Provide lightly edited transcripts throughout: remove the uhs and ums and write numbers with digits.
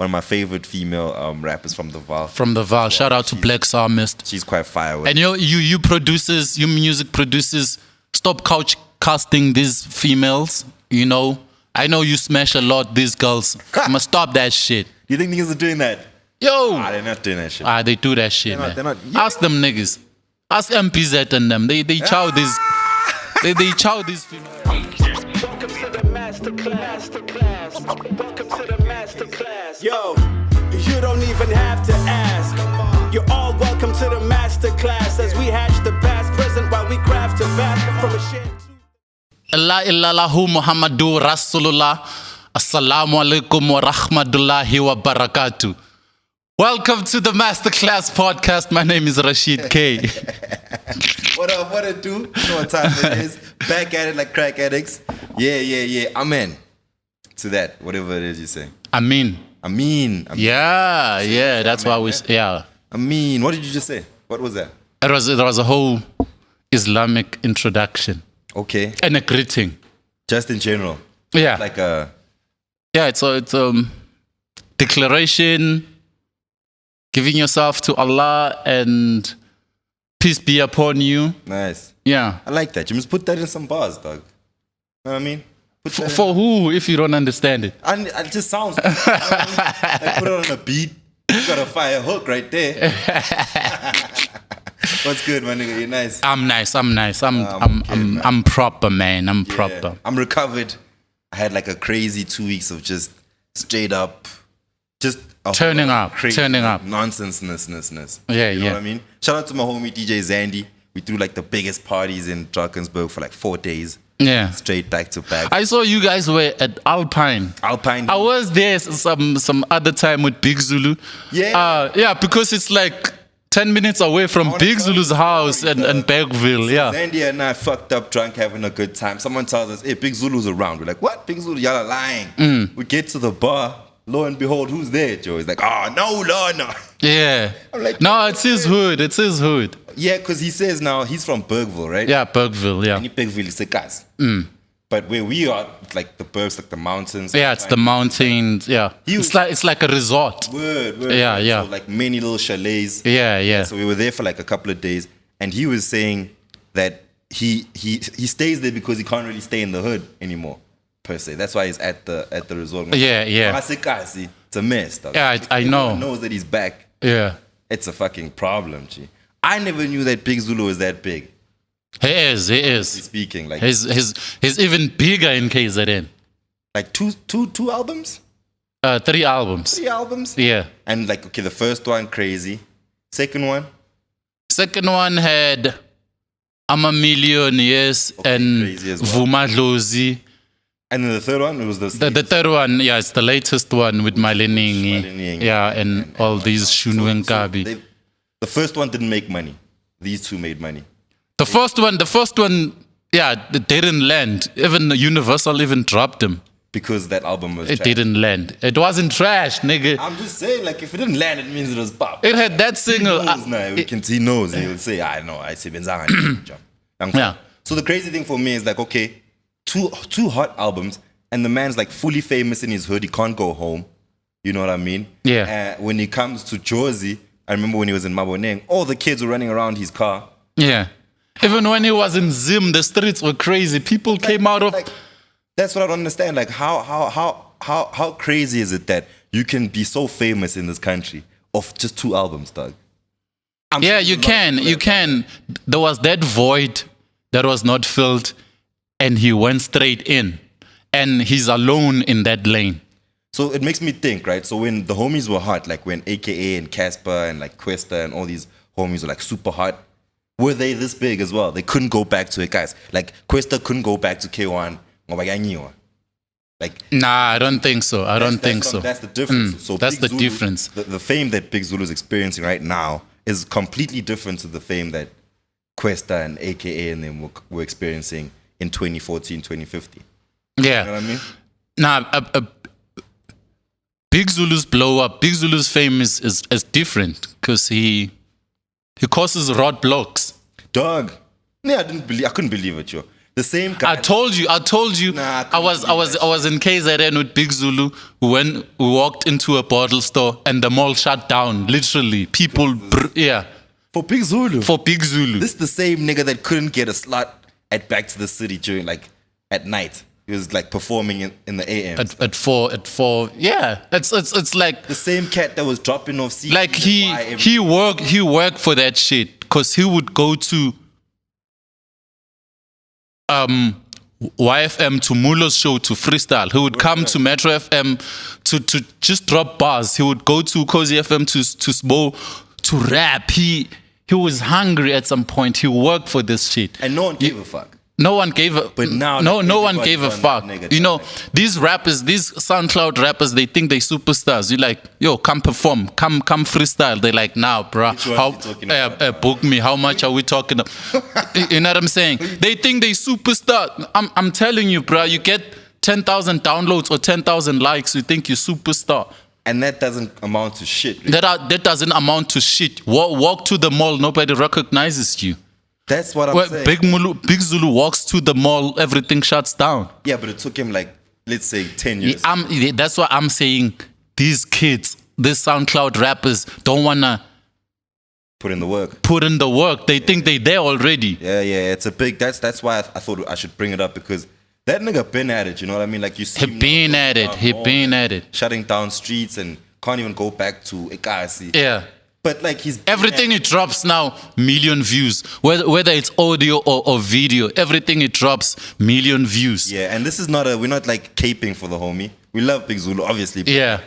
one of my favorite female rappers from the Val. From the Val. Shout out to Black Psalmist. She's quite fire. And you producers, you music producers, stop couch casting these females. You know, I know you smash a lot these girls. I'ma stop that shit. You think niggas are doing that? Yo, They're not doing that shit. they do that shit, man. They're not. Ask them niggas. Ask MPZ and them. They chow these. They chow these females. Welcome to the masterclass. Welcome to the masterclass. Yo, you don't even have to ask. You're all welcome to the masterclass as we hatch the past, present while we craft a path from a shit. La illallahu Muhammadu Rasulullah. Assalamu alaikum wa rahmatullahi wa barakatuh. Welcome to the Masterclass podcast. My name is Rashid K. What up? What it do? You know what time it is? Back at it like crack addicts. Yeah. Amen. To that, whatever it is you say. Amin. Yeah. That's why we. Yeah. Amin. What did you just say? What was that? It was a whole Islamic introduction. Okay. And a greeting. Just in general. Yeah. Like a. Yeah. It's declaration. Giving yourself to Allah and peace be upon you. Nice. Yeah. I like that. You must put that in some bars, dog. You know what I mean? For who, if you don't understand it? It just sounds good. You know what I mean? Like put it on a beat. You got a fire hook right there. What's good, my nigga? You're nice. I'm nice. I'm proper, man. I'm proper. I'm recovered. I had like a crazy 2 weeks of just straight up, just turning up. Nonsense-ness. Yeah. You know what I mean? Shout out to my homie DJ Zandy. We threw like the biggest parties in Drakensberg for like 4 days. Yeah. Straight back to back. I saw you guys were at Alpine. I was there some other time with Big Zulu. Yeah. Because it's like 10 minutes away from Big Zulu's house and Bergville. Yeah. Zandy and I fucked up drunk having a good time. Someone tells us, hey, Big Zulu's around. We're like, what? Big Zulu? Y'all are lying. We get to the bar. Lo and behold, who's there, Joe? He's like, no. Yeah. I'm like, no, it's his hood. Yeah, because he says now he's from Bergville, right? Yeah, Bergville, yeah. And Bergville is Sekas. But where we are, like the Bergs, like the mountains. Yeah, it's the mountains, yeah. It's like a resort. Word. Yeah. So like many little chalets. Yeah. So we were there for like a couple of days. And he was saying that he stays there because he can't really stay in the hood anymore. Per se. That's why he's at the resort. Yeah. It's a mess. Dog. Yeah, I know. Everyone knows that he's back. Yeah. It's a fucking problem, G. I never knew that Big Zulu was that big. He is. He's speaking like he's even bigger in KZN. Like two albums? 3 albums. 3 albums? Yeah. And like, okay, the first one, Crazy. Second one had I'm a Million, yes, okay, and Crazy as well. Vuma Dlozi. And then the third one, it was the third one, yeah, it's the latest one with Maliningi. Yeah, and all these Shunu and Gabi. The first one didn't make money. These two made money. The first one, yeah, they didn't land. Even Universal even dropped them. Because that album was It trash. didn't land. It wasn't trash, nigga. I'm just saying, like, if it didn't land, it means it was pop. It had that single. He knows. He will say, I know, I see Benzanga. Yeah. So the crazy thing for me is like, okay, two hot albums, and the man's like fully famous in his hood. He can't go home. You know what I mean? Yeah. When he comes to Jozi, I remember when he was in Maboneng, all the kids were running around his car. Yeah. Even when he was in Zim, the streets were crazy. People came out of. That's what I don't understand. Like, how crazy is it that you can be so famous in this country of just 2 albums, dog? Yeah, you can. There was that void that was not filled, and he went straight in, and he's alone in that lane. So it makes me think, right? So when the homies were hot, like when AKA and Casper and like Questa and all these homies were like super hot, were they this big as well? They couldn't go back to it, guys. Like Questa couldn't go back to K1. Like, nah, I don't think so. That's the difference. So that's Big the Zulu, difference. The fame that Big Zulu is experiencing right now is completely different to the fame that Questa and AKA and them were experiencing in 2014, 2015. Yeah. You know what I mean? Nah, Big Zulu's blow up, Big Zulu's fame is different because he causes roadblocks. Dog. Yeah, I couldn't believe it, yo. The same guy. I told you. Nah, I was in KZN with Big Zulu when we walked into a bottle store and the mall shut down. Literally, people. For Big Zulu. For Big Zulu. This is the same nigga that couldn't get a slot at Back to the City during like at night. He was like performing in the AM. At four. Yeah, it's like the same cat that was dropping off CDs. Like he worked for that shit because he would go to YFM to Mulo's show to freestyle. He would come to Metro FM to just drop bars. He would go to Cozy FM to Sbo to rap. He was hungry at some point. He worked for this shit. And no one gave a fuck. No one gave a but now no one gave a fuck. You know, these rappers, these SoundCloud rappers, they think they superstars. You're like, yo, come perform, come freestyle. They're like, nah, bruh, book me. How much are we talking about? You know what I'm saying? They think they superstar. I'm telling you, bruh, you get 10,000 downloads or 10,000 likes, you think you're superstar. And that doesn't amount to shit. Really. That doesn't amount to shit. Walk to the mall, nobody recognizes you. That's what I'm saying. Big Zulu walks to the mall, everything shuts down. Yeah, but it took him like, let's say 10 years. That's what I'm saying. These kids, these SoundCloud rappers don't want to put in the work. They think they're there already. Yeah. It's a big, that's why I thought I should bring it up because that nigga been at it, you know what I mean? Like you see He been at it. Shutting down streets and can't even go back to Ekasi. Yeah. But like everything it drops now, million views. Whether it's audio or video, everything it drops, million views. Yeah, and this is we're not like caping for the homie. We love Big Zulu, obviously. Yeah.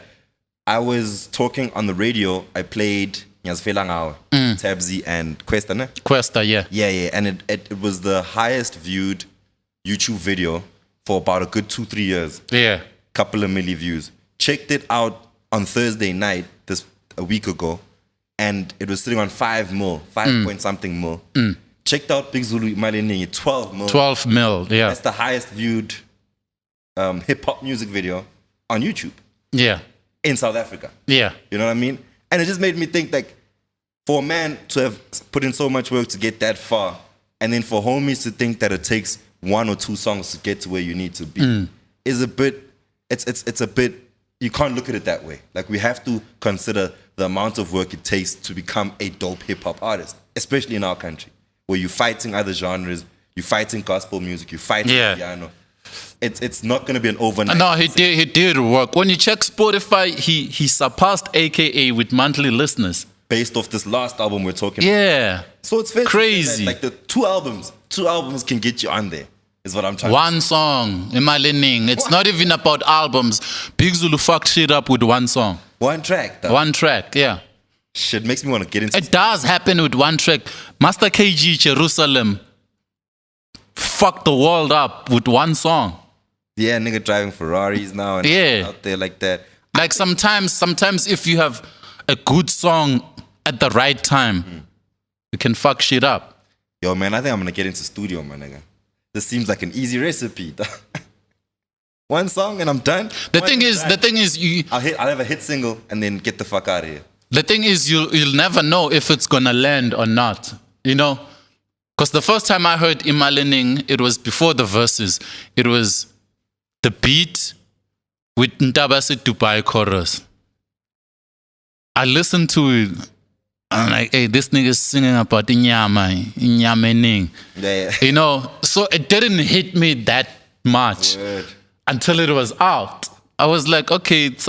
I was talking on the radio. I played Nyazfelangao, Tabzi, and Questa, ne? Questa, yeah. Yeah, and it was the highest viewed YouTube video for about a good 2-3 years. Yeah. Couple of million views. Checked it out on Thursday night, a week ago. And it was sitting on 5 point something mil. Checked out Big Zulu Maliningi, 12 mil. 12 mil, yeah. That's the highest viewed hip hop music video on YouTube. Yeah. In South Africa. Yeah. You know what I mean? And it just made me think like, for a man to have put in so much work to get that far, and then for homies to think that it takes 1 or 2 songs to get to where you need to be, is a bit, it's a bit, you can't look at it that way. Like we have to consider the amount of work it takes to become a dope hip-hop artist, especially in our country, where you're fighting other genres, you're fighting gospel music, you're fighting piano. It's not going to be an overnight. No, he did work. When you check Spotify, he surpassed AKA with monthly listeners. Based off this last album we're talking about. Yeah. So it's fair crazy. Like the two albums can get you on there, is what I'm trying to say. One song, Imalining. It's not even about albums. Big Zulu fucked shit up with one song. One track, though. One track, yeah. Shit makes me want to get into it. It does happen with one track. Master KG Jerusalem fucked the world up with one song. Yeah, nigga driving Ferraris now and out there like that. Like sometimes if you have a good song at the right time, you can fuck shit up. Yo, man, I think I'm going to get into studio, my nigga. This seems like an easy recipe. One song and I'm done. The thing is, I'll have a hit single and then get the fuck out of here. The thing is, you'll never know if it's gonna land or not. You know, because the first time I heard Imalining, it was before the verses. It was the beat with Ntabasi Dubai chorus. I listened to it. I'm like, hey, this nigga's singing about Inyamening. Yeah. You know, so it didn't hit me that much. Word. Until it was out. I was like, okay, it's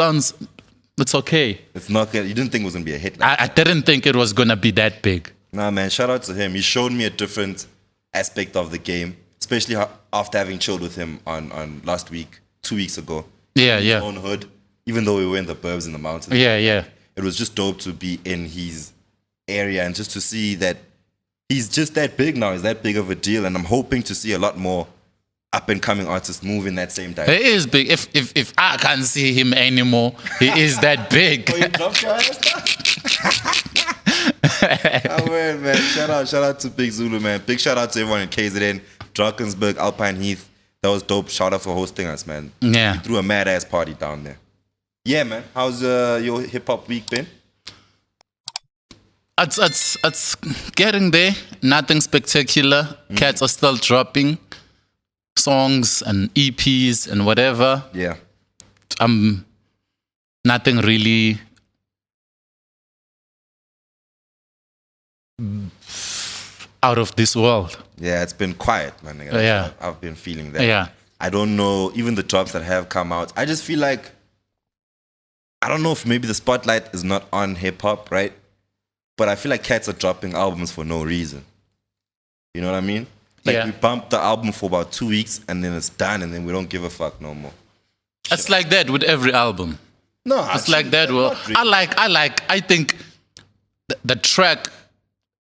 okay. It's not good. You didn't think it was going to be a hit? I didn't think it was going to be that big. Nah, man, shout out to him. He showed me a different aspect of the game, especially after having chilled with him on last week, 2 weeks ago. Yeah, in his own hood, even though we were in the burbs in the mountains. Yeah. It was just dope to be in his area and just to see that he's just that big now. He's that big of a deal. And I'm hoping to see a lot more up-and-coming artists move in that same direction. He is big. If I can't see him anymore, he is that big. Oh, you dropped your ass now? Oh, man. Shout out to Big Zulu, man. Big shout out to everyone in KZN, Drakensberg, Alpine Heath. That was dope. Shout out for hosting us, man. Yeah. You threw a mad-ass party down there. Yeah, man. How's your hip-hop week been? It's getting there. Nothing spectacular. Cats are still dropping. songs and EPs and whatever. Yeah. Nothing really out of this world. Yeah, it's been quiet, man. Yeah. I've been feeling that. Yeah. I don't know, even the drops that have come out, I just feel like, I don't know if maybe the spotlight is not on hip hop, right? But I feel like cats are dropping albums for no reason. You know what I mean? Like Yeah. we bumped the album for about 2 weeks and then it's done and then we don't give a fuck no more. It's like that with every album. No, It's like that. Well, I think the track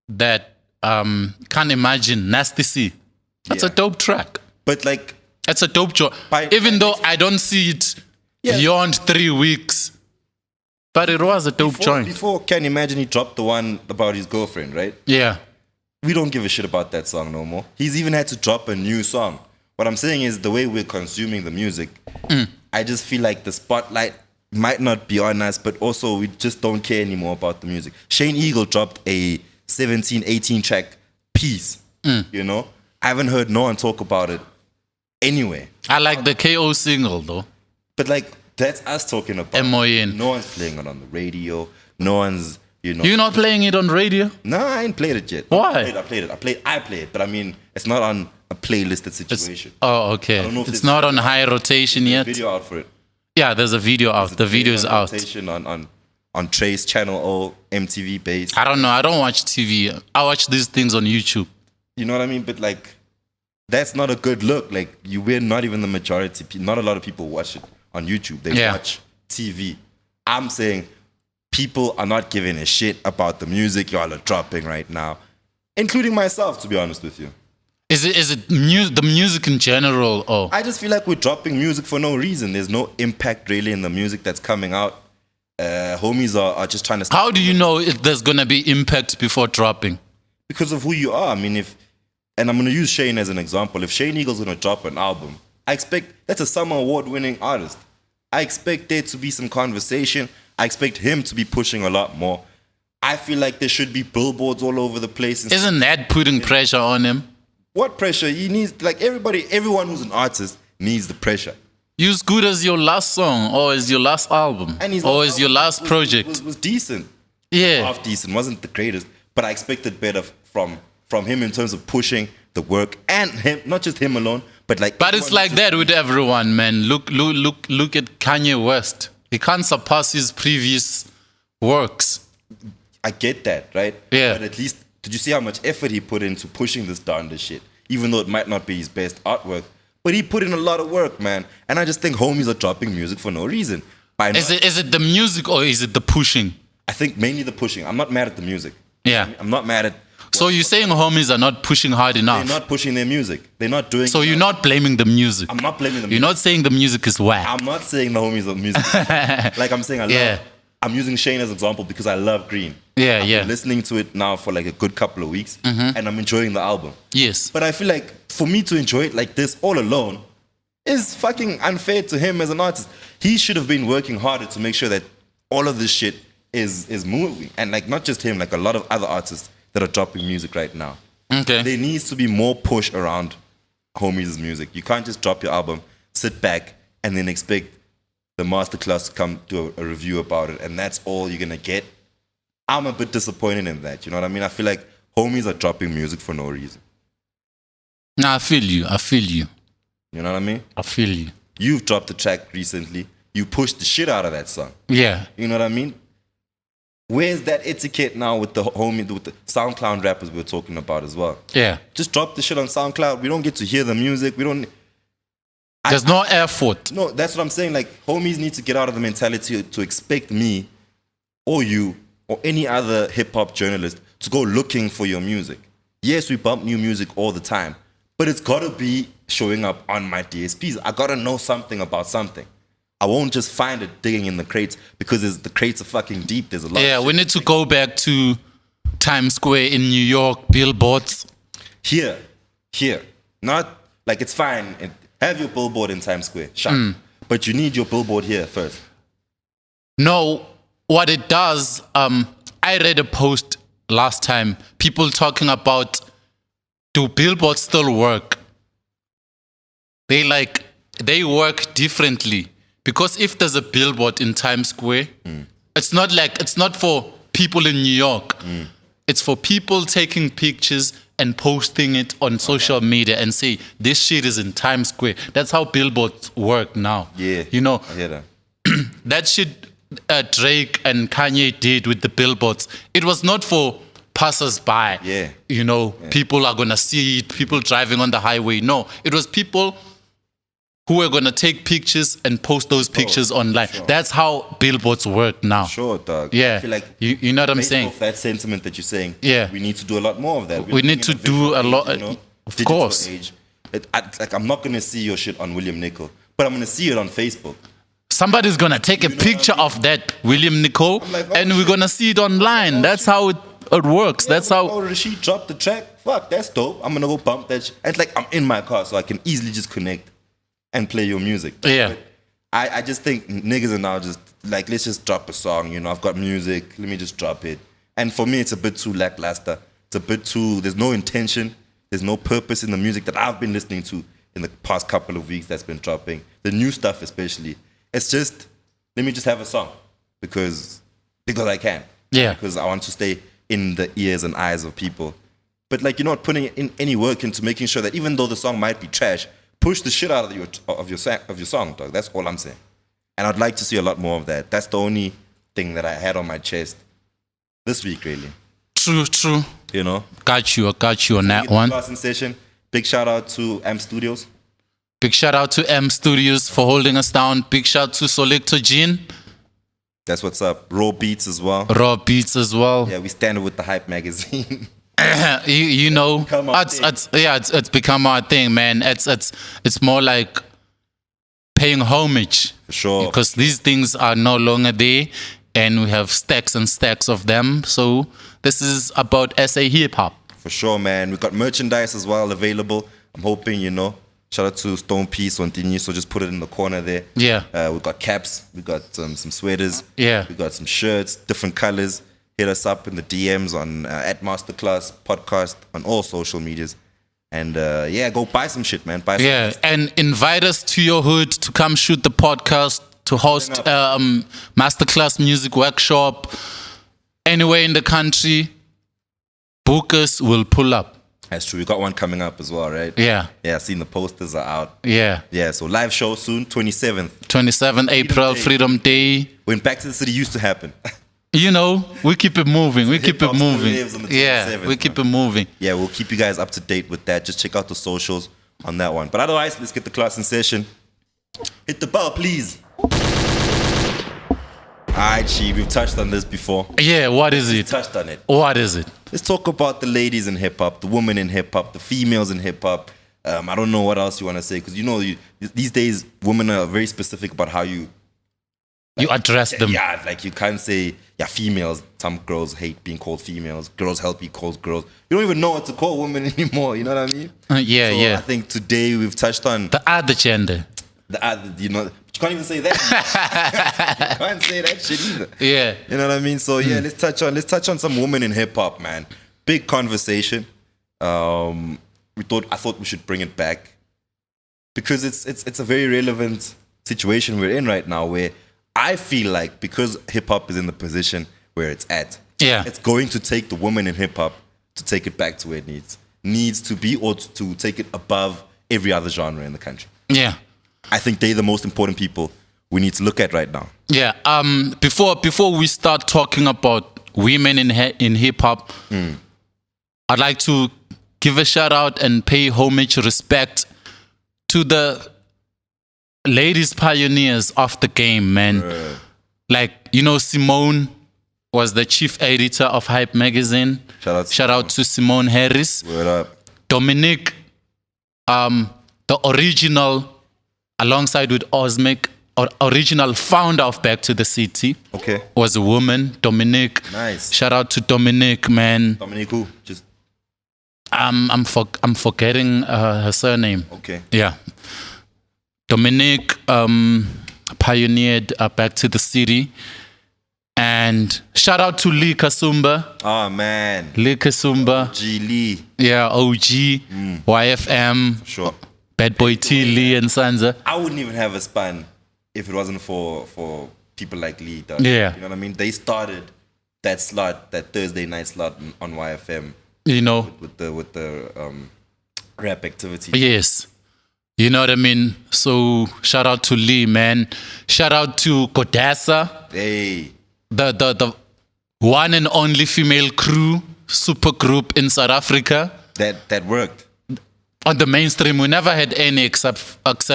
that Can't Imagine, Nasty C, that's a Yeah. dope track. But like, It's a dope job. Even though I don't see it beyond 3 weeks. But it was a dope joint. before Can You Imagine, he dropped the one about his girlfriend, right? Yeah. We don't give a shit about that song no more. He's even had to drop a new song. What I'm saying is the way we're consuming the music, I just feel like the spotlight might not be on us, but also we just don't care anymore about the music. Shane Eagle dropped a 17, 18 track piece, you know? I haven't heard no one talk about it anywhere. I like the KO single though. But like, that's us talking about MON. No one's playing it on the radio. No one's, you know. You're not playing it on radio? No, I ain't played it yet. Why? I play it. But I mean, it's not on a playlisted situation. Oh, okay. don't know if It's there's not on high rotation yet. Video out for it. Yeah, there's a video out. The video is out. Rotation on Trace Channel O, MTV base. I don't know. I don't watch TV. I watch these things on YouTube. You know what I mean? But like, that's not a good look. Like, we're not even the majority. Not a lot of people watch it on YouTube. They watch TV. I'm saying people are not giving a shit about the music y'all are dropping right now, including myself, to be honest with you. Is it the music in general? Or I just feel like we're dropping music for no reason. There's no impact really in the music that's coming out. Homies are just trying to... how do you know if there's gonna be impact before dropping? Because of who you are. I mean, and I'm going to use Shane as an example. If Shane Eagle's going to drop an album, I expect... that's a Summer Award-winning artist. I expect there to be some conversation. I expect him to be pushing a lot more. I feel like there should be billboards all over the place. Isn't that putting pressure on him? What pressure? He needs... like, everyone who's an artist needs the pressure. Use Good as your last song, or as your last album, And his or last as your album last project. was decent. Yeah. Half decent, wasn't the greatest, but I expected better from him in terms of pushing the work, and him, not just him alone, but like... But it's like that with everyone, man. Look at Kanye West. He can't surpass his previous works. I get that, right? Yeah. But at least, did you see how much effort he put into pushing this down the shit? Even though it might not be his best artwork, but he put in a lot of work, man. And I just think homies are dropping music for no reason. Is it the music or is it the pushing? I think mainly the pushing. I'm not mad at the music. Yeah. I'm not mad at... So you're saying homies are not pushing hard enough? They're not pushing their music. They're not doing... So you're not blaming the music? I'm not blaming the music. You're not saying the music is whack? I'm not saying the homies are music. Like I'm saying, I'm using Shane as an example because I love Green. Yeah, I've yeah. been listening to it now for like a good couple of weeks, and I'm enjoying the album. Yes. But I feel like for me to enjoy it like this all alone is fucking unfair to him as an artist. He should have been working harder to make sure that all of this shit is moving. And like not just him, like a lot of other artists that are dropping music right now. Okay. There needs to be more push around homies' music. You can't just drop your album, sit back, and then expect the masterclass to come do a review about it, and that's all you're gonna get. I'm a bit disappointed in that. You know what I mean? I feel like homies are dropping music for no reason. Nah, I feel you. You know what I mean? I feel you. You've dropped a track recently. You pushed the shit out of that song. Yeah. You know what I mean? Where's that etiquette now with the SoundCloud rappers we were talking about as well? Yeah. Just drop the shit on SoundCloud. We don't get to hear the music. We don't... There's no effort. No, that's what I'm saying. Like, homies need to get out of the mentality to expect me or you or any other hip-hop journalist to go looking for your music. Yes, we bump new music all the time, but it's got to be showing up on my DSPs. I got to know something about something. I won't just find it digging in the crates because the crates are fucking deep. There's a lot Yeah, of shit. we need to go back to Times Square in New York, billboards. Here. Not, like, it's fine. Have your billboard in Times Square, sure. But you need your billboard here first. No, what it does, I read a post last time, people talking about, do billboards still work? they work differently. Because if there's a billboard in Times Square, it's not for people in New York. It's for people taking pictures and posting it on social media and say, this shit is in Times Square. That's how billboards work now. Yeah, You know, I hear that. that shit Drake and Kanye did with the billboards, it was not for passers-by. Yeah. You know, people are going to see it, people driving on the highway. No, it was people who are going to take pictures and post those pictures online. Sure. That's how billboards work now. Sure, dog. Yeah. I feel like you know what I'm based saying? off that sentiment that you're saying, Yeah. we need to do a lot more of that. We need to do a lot, of digital course. Age. I'm not going to see your shit on William Nickel, but I'm going to see it on Facebook. Somebody's going to take a picture of that William Nicole like, oh, and we're shit. going to see it online. That's how it works. That's how... Oh, Rashid dropped the track. Fuck, that's dope. I'm going to go bump that shit. And it's like I'm in my car, so I can easily just connect and play your music. Yeah. But I just think niggas are now just like, let's just drop a song. You know, I've got music. Let me just drop it. And for me, it's a bit too lackluster. It's a bit too, there's no intention. There's no purpose in the music that I've been listening to in the past couple of weeks that's been dropping. The new stuff especially. It's just, let me just have a song because I can. Yeah. Because I want to stay in the ears and eyes of people. But like, you're not putting in any work into making sure that even though the song might be trash, push the shit out of your song, dog. That's all I'm saying. And I'd like to see a lot more of that. That's the only thing that I had on my chest this week, really. True. You know? I got you on that one. Class in session. Big shout out to Amp Studios. Big shout out to M Studios for holding us down. Big shout to Solecto Jean. That's what's up. Raw Beats as well. Raw Beats as well. Yeah, we stand with the Hype magazine. you know, Become our it's become our thing, man. It's more like paying homage. For sure. Because these things are no longer there and we have stacks and stacks of them. So this is about SAHipHop. For sure, man. We got merchandise as well available. I'm hoping, you know. Shout out to Stone Peace on Tini, so just put it in the corner there. Yeah. We got caps, we got some sweaters, Yeah. we got some shirts, different colors. Hit us up in the DMs on at Masterclass Podcast on all social medias. And go buy some shit, man. Buy some Yeah, shit. and invite us to your hood to come shoot the podcast, to host masterclass music workshop anywhere in the country. Book us, we'll pull up. That's true. We got one coming up as well, right? Yeah, Yeah, I've seen the posters are out. yeah. Yeah, so live show soon, 27th. 27 April, Day. Freedom Day. When Back to the City used to happen. You know, we keep it moving. We keep it Hip-hop still moving. lives on the Yeah, 27th, we keep it moving. Yeah, we'll keep you guys up to date with that. Just check out the socials on that one. But otherwise, let's get the class in session. Hit the bell, please. Alright, Chi, we've touched on this before. Yeah, what is it? Touched on it. What is it? Let's talk about the ladies in hip hop, the women in hip hop, the females in hip hop. I don't know what else you want to say because you know these days women are very specific about how you address them. Yeah, like you can't say females. Some girls hate being called females. Girls help be called girls. You don't even know what to call women anymore. You know what I mean? Yeah, So yeah. I think today we've touched on The other gender. the other. You know, but you can't even say that. You can't say that shit either. Yeah. You know what I mean? So yeah, let's touch on some women in hip hop, man. Big conversation. I thought we should bring it back because it's a very relevant situation we're in right now, where I feel like because hip hop is in the position where it's at, Yeah. it's going to take the woman in hip hop to take it back to where it needs to be, or to take it above every other genre in the country. Yeah. I think they're the most important people we need to look at right now. Yeah. Before we start talking about women in hip hop, I'd like to give a shout out and pay homage, respect to the ladies pioneers of the game, man. Like, you know, Simone was the chief editor of Hype magazine. Shout out to Simone Harris. Word up. Dominic, the original, alongside with Osmic, original founder of Back to the City. Okay. Was a woman, Dominic. Nice. Shout out to Dominic, man. Dominic who? Just I'm forgetting her surname. okay. Yeah. Dominic pioneered Back to the City. And shout out to Lee Kasumba. Oh man. Lee Kasumba. G Lee. Yeah, OG, YFM. Sure. Bad Boy T, Lee, and Sansa. I wouldn't even have a spun if it wasn't for people like Lee. Dog. Yeah. You know what I mean? They started that slot, that Thursday night slot on YFM. You know. With the rap activity. Yes. You know what I mean? So shout out to Lee, man. Shout out to Kodasa. Hey. The one and only female crew, super group in South Africa. That worked. On the mainstream, we never had any except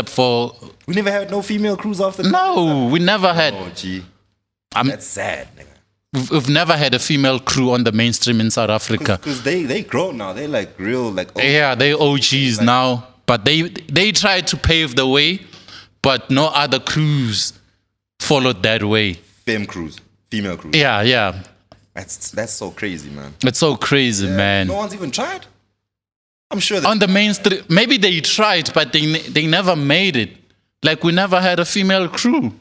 for... We never had no female crews after that? No, we never had... Oh, gee. That's sad, nigga. We've never had a female crew on the mainstream in South Africa. Because they grown now. They like real... like. Yeah, they OGs like, now. But they tried to pave the way, but no other crews followed that way. Female crews. Yeah. That's so crazy, man. It's so crazy, man. No one's even tried? I'm sure on the mainstream, maybe they tried, but they never made it. Like we never had a female crew.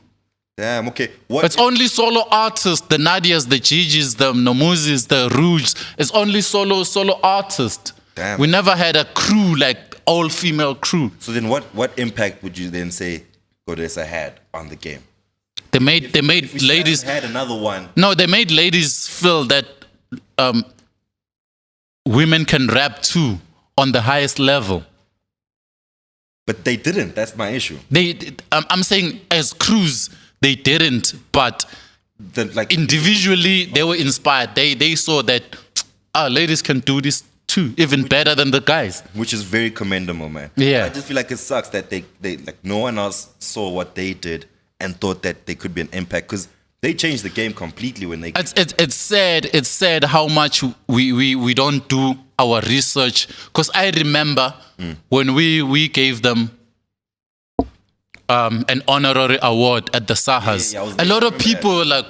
Damn, okay. It's only solo artists, the Nadias, the Gigi's, the Nomuzis, the Rouges. It's only solo artists. Damn. We never had a crew, like all female crew. So then what impact would you then say Kodesa had on the game? They made if ladies had another one. No, they made ladies feel that women can rap too. On the highest level. But they didn't. That's my issue. I'm saying as crews, they didn't. But individually, they were inspired. They saw that ladies can do this too, even better than the guys. Which is very commendable, man. Yeah. I just feel like it sucks that they like no one else saw what they did and thought that they could be an impact because they changed the game completely when they. It's sad. It's sad how much we don't do our research. Because I remember when we gave them an honorary award at the SAHas. Yeah, a lot of people were like,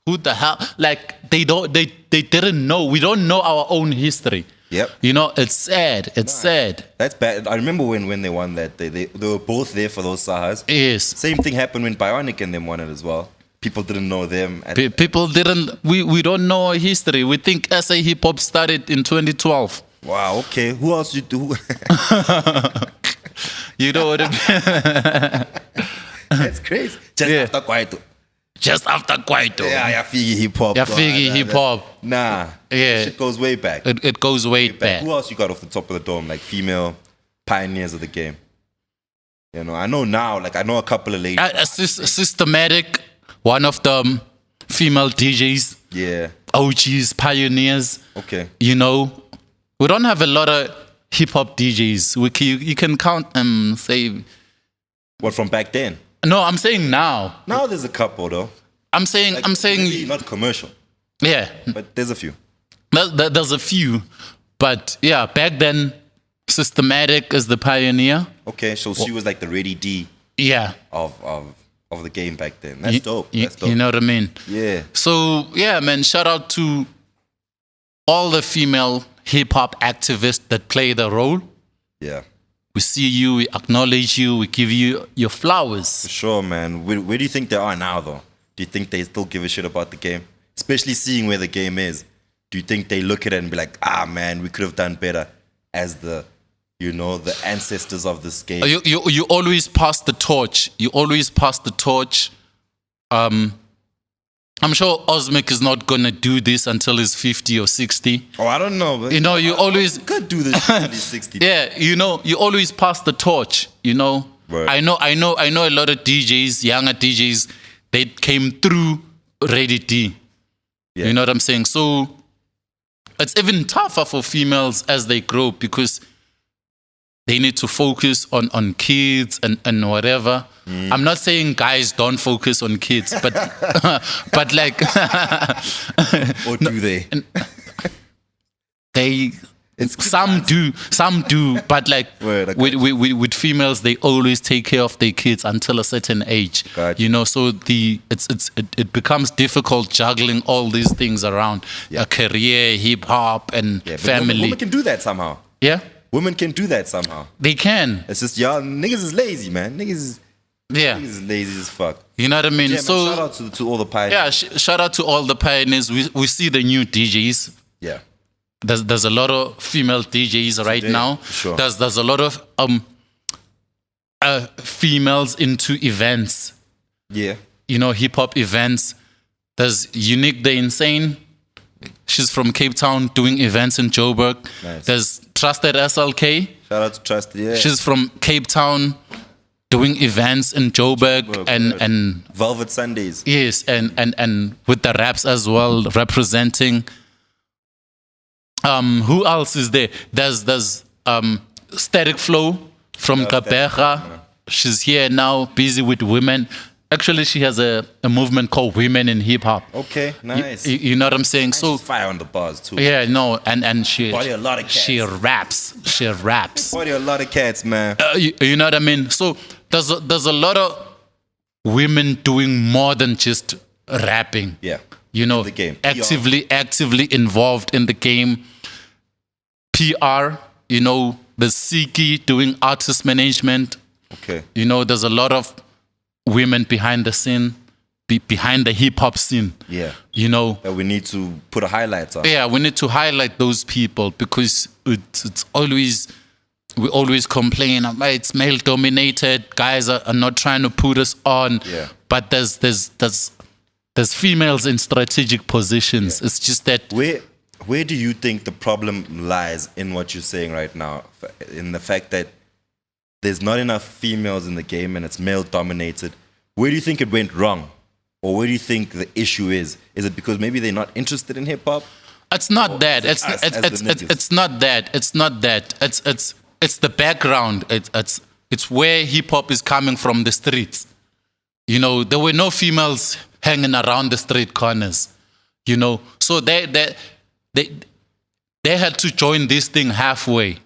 "Who the hell?" Like they didn't know. We don't know our own history. Yep. You know, it's sad. It's sad. That's bad. I remember when they won that. They were both there for those SAHas. Yes. Same thing happened when Bionic and them won it as well. People didn't know them. People didn't. We don't know our history. We think SAHipHop started in 2012. Wow. Okay. Who else you do? You know what I mean? That's crazy. After Kwaito. Just after Kwaito. Yeah, SAHipHop. SAHipHop. Nah. Yeah. Shit goes way back. It goes way back. Who else you got off the top of the dome? Like female pioneers of the game. You know, I know now. Like I know a couple of ladies. Systematic. One of the female DJs. Yeah. OGs, pioneers. Okay. You know, we don't have a lot of hip hop DJs. You can count say. What from back then? No, I'm saying now. Now there's a couple though. I'm saying maybe not commercial. Yeah. But there's a few. There's a few. But yeah, back then Systematic is the pioneer. Okay, so she was like the Ready D. Yeah. Of the game back then. That's dope. That's dope. You know what I mean? Yeah. So yeah, man, shout out to all the female hip hop activists that play the role. Yeah. We see you, we acknowledge you, we give you your flowers. For sure, man. Where do you think they are now, though? Do you think they still give a shit about the game? Especially seeing where the game is. Do you think they look at it and be like, man, we could have done better as the ancestors of this game? You always pass the torch. You always pass the torch. I'm sure Osmic is not going to do this until he's 50 or 60. Oh, I don't know. But you know, you always... could do this until he's 60. Yeah, you know, you always pass the torch, you know. Right. I know a lot of DJs, younger DJs, they came through Ready D. Yeah. You know what I'm saying? So it's even tougher for females as they grow because they need to focus on kids and whatever. I'm not saying guys don't focus on kids, but but like or do they? Some do, but like with females, they always take care of their kids until a certain age. Gotcha. You know, so it becomes difficult juggling all these things around a career, hip hop, and family. Women can do that somehow. Yeah, women can do that somehow. They can. It's just y'all niggas is lazy, man. Niggas is lazy as fuck. You know what I mean? Yeah, so man, shout out to all the pioneers. Yeah, shout out to all the pioneers. We see the new DJs. Yeah. There's a lot of female DJs right now. For sure. There's a lot of females into events. Yeah. You know, hip hop events. There's Unique the Insane. She's from Cape Town doing events in Joburg. Nice. There's Trusted SLK. Shout out to Trust. Yeah. She's from Cape Town doing events in Joburg and Velvet Sundays. yes, and with the raps as well, representing. Who else is there? There's Static Flow from Kabeja. She's here now, busy with women. Actually, she has a movement called Women in Hip Hop. Okay, nice. You know what I'm saying? So She's fire on the bars too. yeah, no, and she Body a lot of cats. she raps. She raps. Body a lot of cats, man. You know what I mean? So there's a lot of women doing more than just rapping. Yeah. You know, the game. actively involved in the game. PR, you know, the Siki doing artist management. Okay. You know, there's a lot of women behind the scene, behind the hip hop scene. Yeah. You know, That we need to put a highlight on. yeah, we need to highlight those people because it's always, we always complain, it's male dominated, guys are not trying to put us on. Yeah. But there's females in strategic positions. Yeah. It's just that Where do you think the problem lies in what you're saying right now? In the fact that there's not enough females in the game and it's male dominated. Where do you think it went wrong? Or where do you think the issue is? Is it because maybe they're not interested in hip hop? it's not that. is it us as the niggas? It's not that. It's not that. It's the background. It's where hip hop is coming from, the streets. You know, there were no females hanging around the street corners. You know, so they had to join this thing halfway.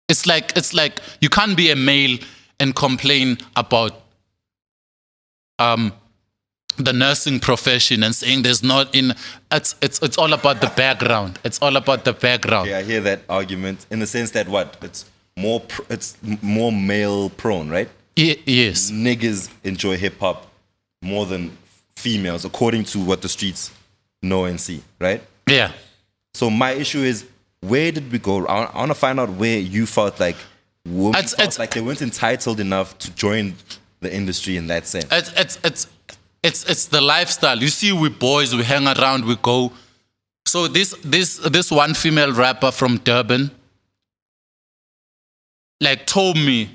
It's like you can't be a male and complain about the nursing profession and saying there's not in. It's all about the background. It's all about the background. Yeah, I hear that argument in the sense that what? It's more male prone, right? Yes. Niggas enjoy hip hop more than females, according to what the streets know and see, right? Yeah. So my issue is, where did we go? I want to find out where you felt like women felt like they weren't entitled enough to join the industry in that sense. It's the lifestyle. You see, we boys, we hang around, we go. So this one female rapper from Durban, like, told me,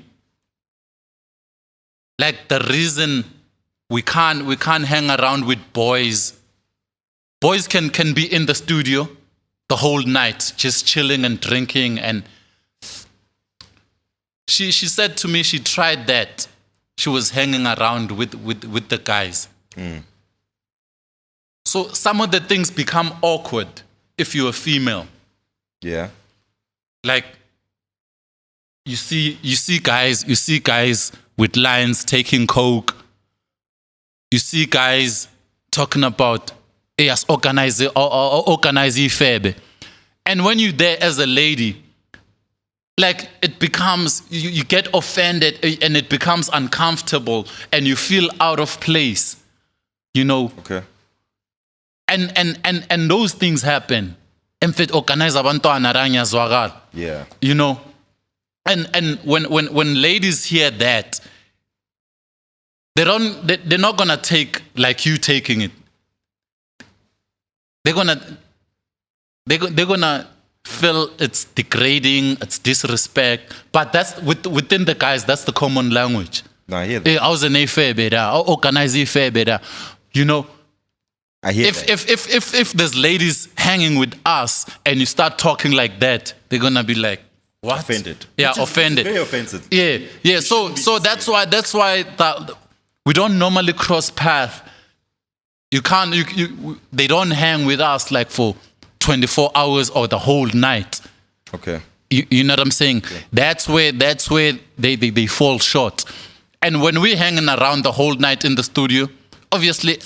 like, the reason we can't hang around with boys. Boys can be in the studio the whole night, just chilling and drinking. And she said to me she tried that. She was hanging around with the guys. So some of the things become awkward if you're a female. Yeah. Like, you see guys with lines taking coke. You see guys talking about yes, organize febe. And when you're there as a lady, like, it becomes, you get offended and it becomes uncomfortable and you feel out of place, you know. Okay. And those things happen. Yeah. You know. And when ladies hear that, they're not gonna take like you taking it. They're gonna feel it's degrading, it's disrespect. But that's within the guys, that's the common language. No, I hear that. I was an organize. You know, I hear if that. if there's ladies hanging with us and you start talking like that, they're gonna be like, what? Offended. Yeah, Which is offended. very offensive. Yeah. So that's why that we don't normally cross path. You can't. They don't hang with us like for 24 hours or the whole night. Okay. You know what I'm saying? Okay. That's where they fall short. And when we're hanging around the whole night in the studio, obviously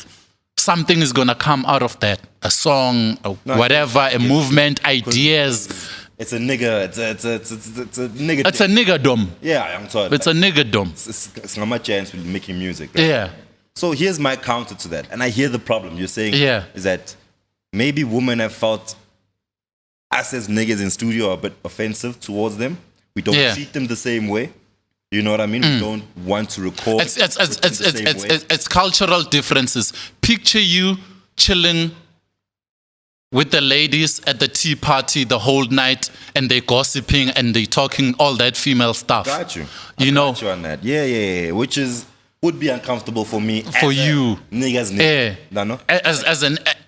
something is gonna come out of that. A song, whatever, a movement, ideas. It's a nigga. It's a nigga. It's a niggerdom. Yeah, I'm sorry. It's a niggerdom. It's not my chance with making music. Right? Yeah. So here's my counter to that, and I hear the problem you're saying. Yeah. Is that maybe women have felt us as niggas in studio are a bit offensive towards them. We don't treat them the same way. You know what I mean? We don't want to record. It's cultural differences. Picture you chilling with the ladies at the tea party the whole night, and they gossiping and they talking all that female stuff. Got you. You know, Got you on that. Yeah. Which would be uncomfortable for me. For you, niggas. Yeah. No.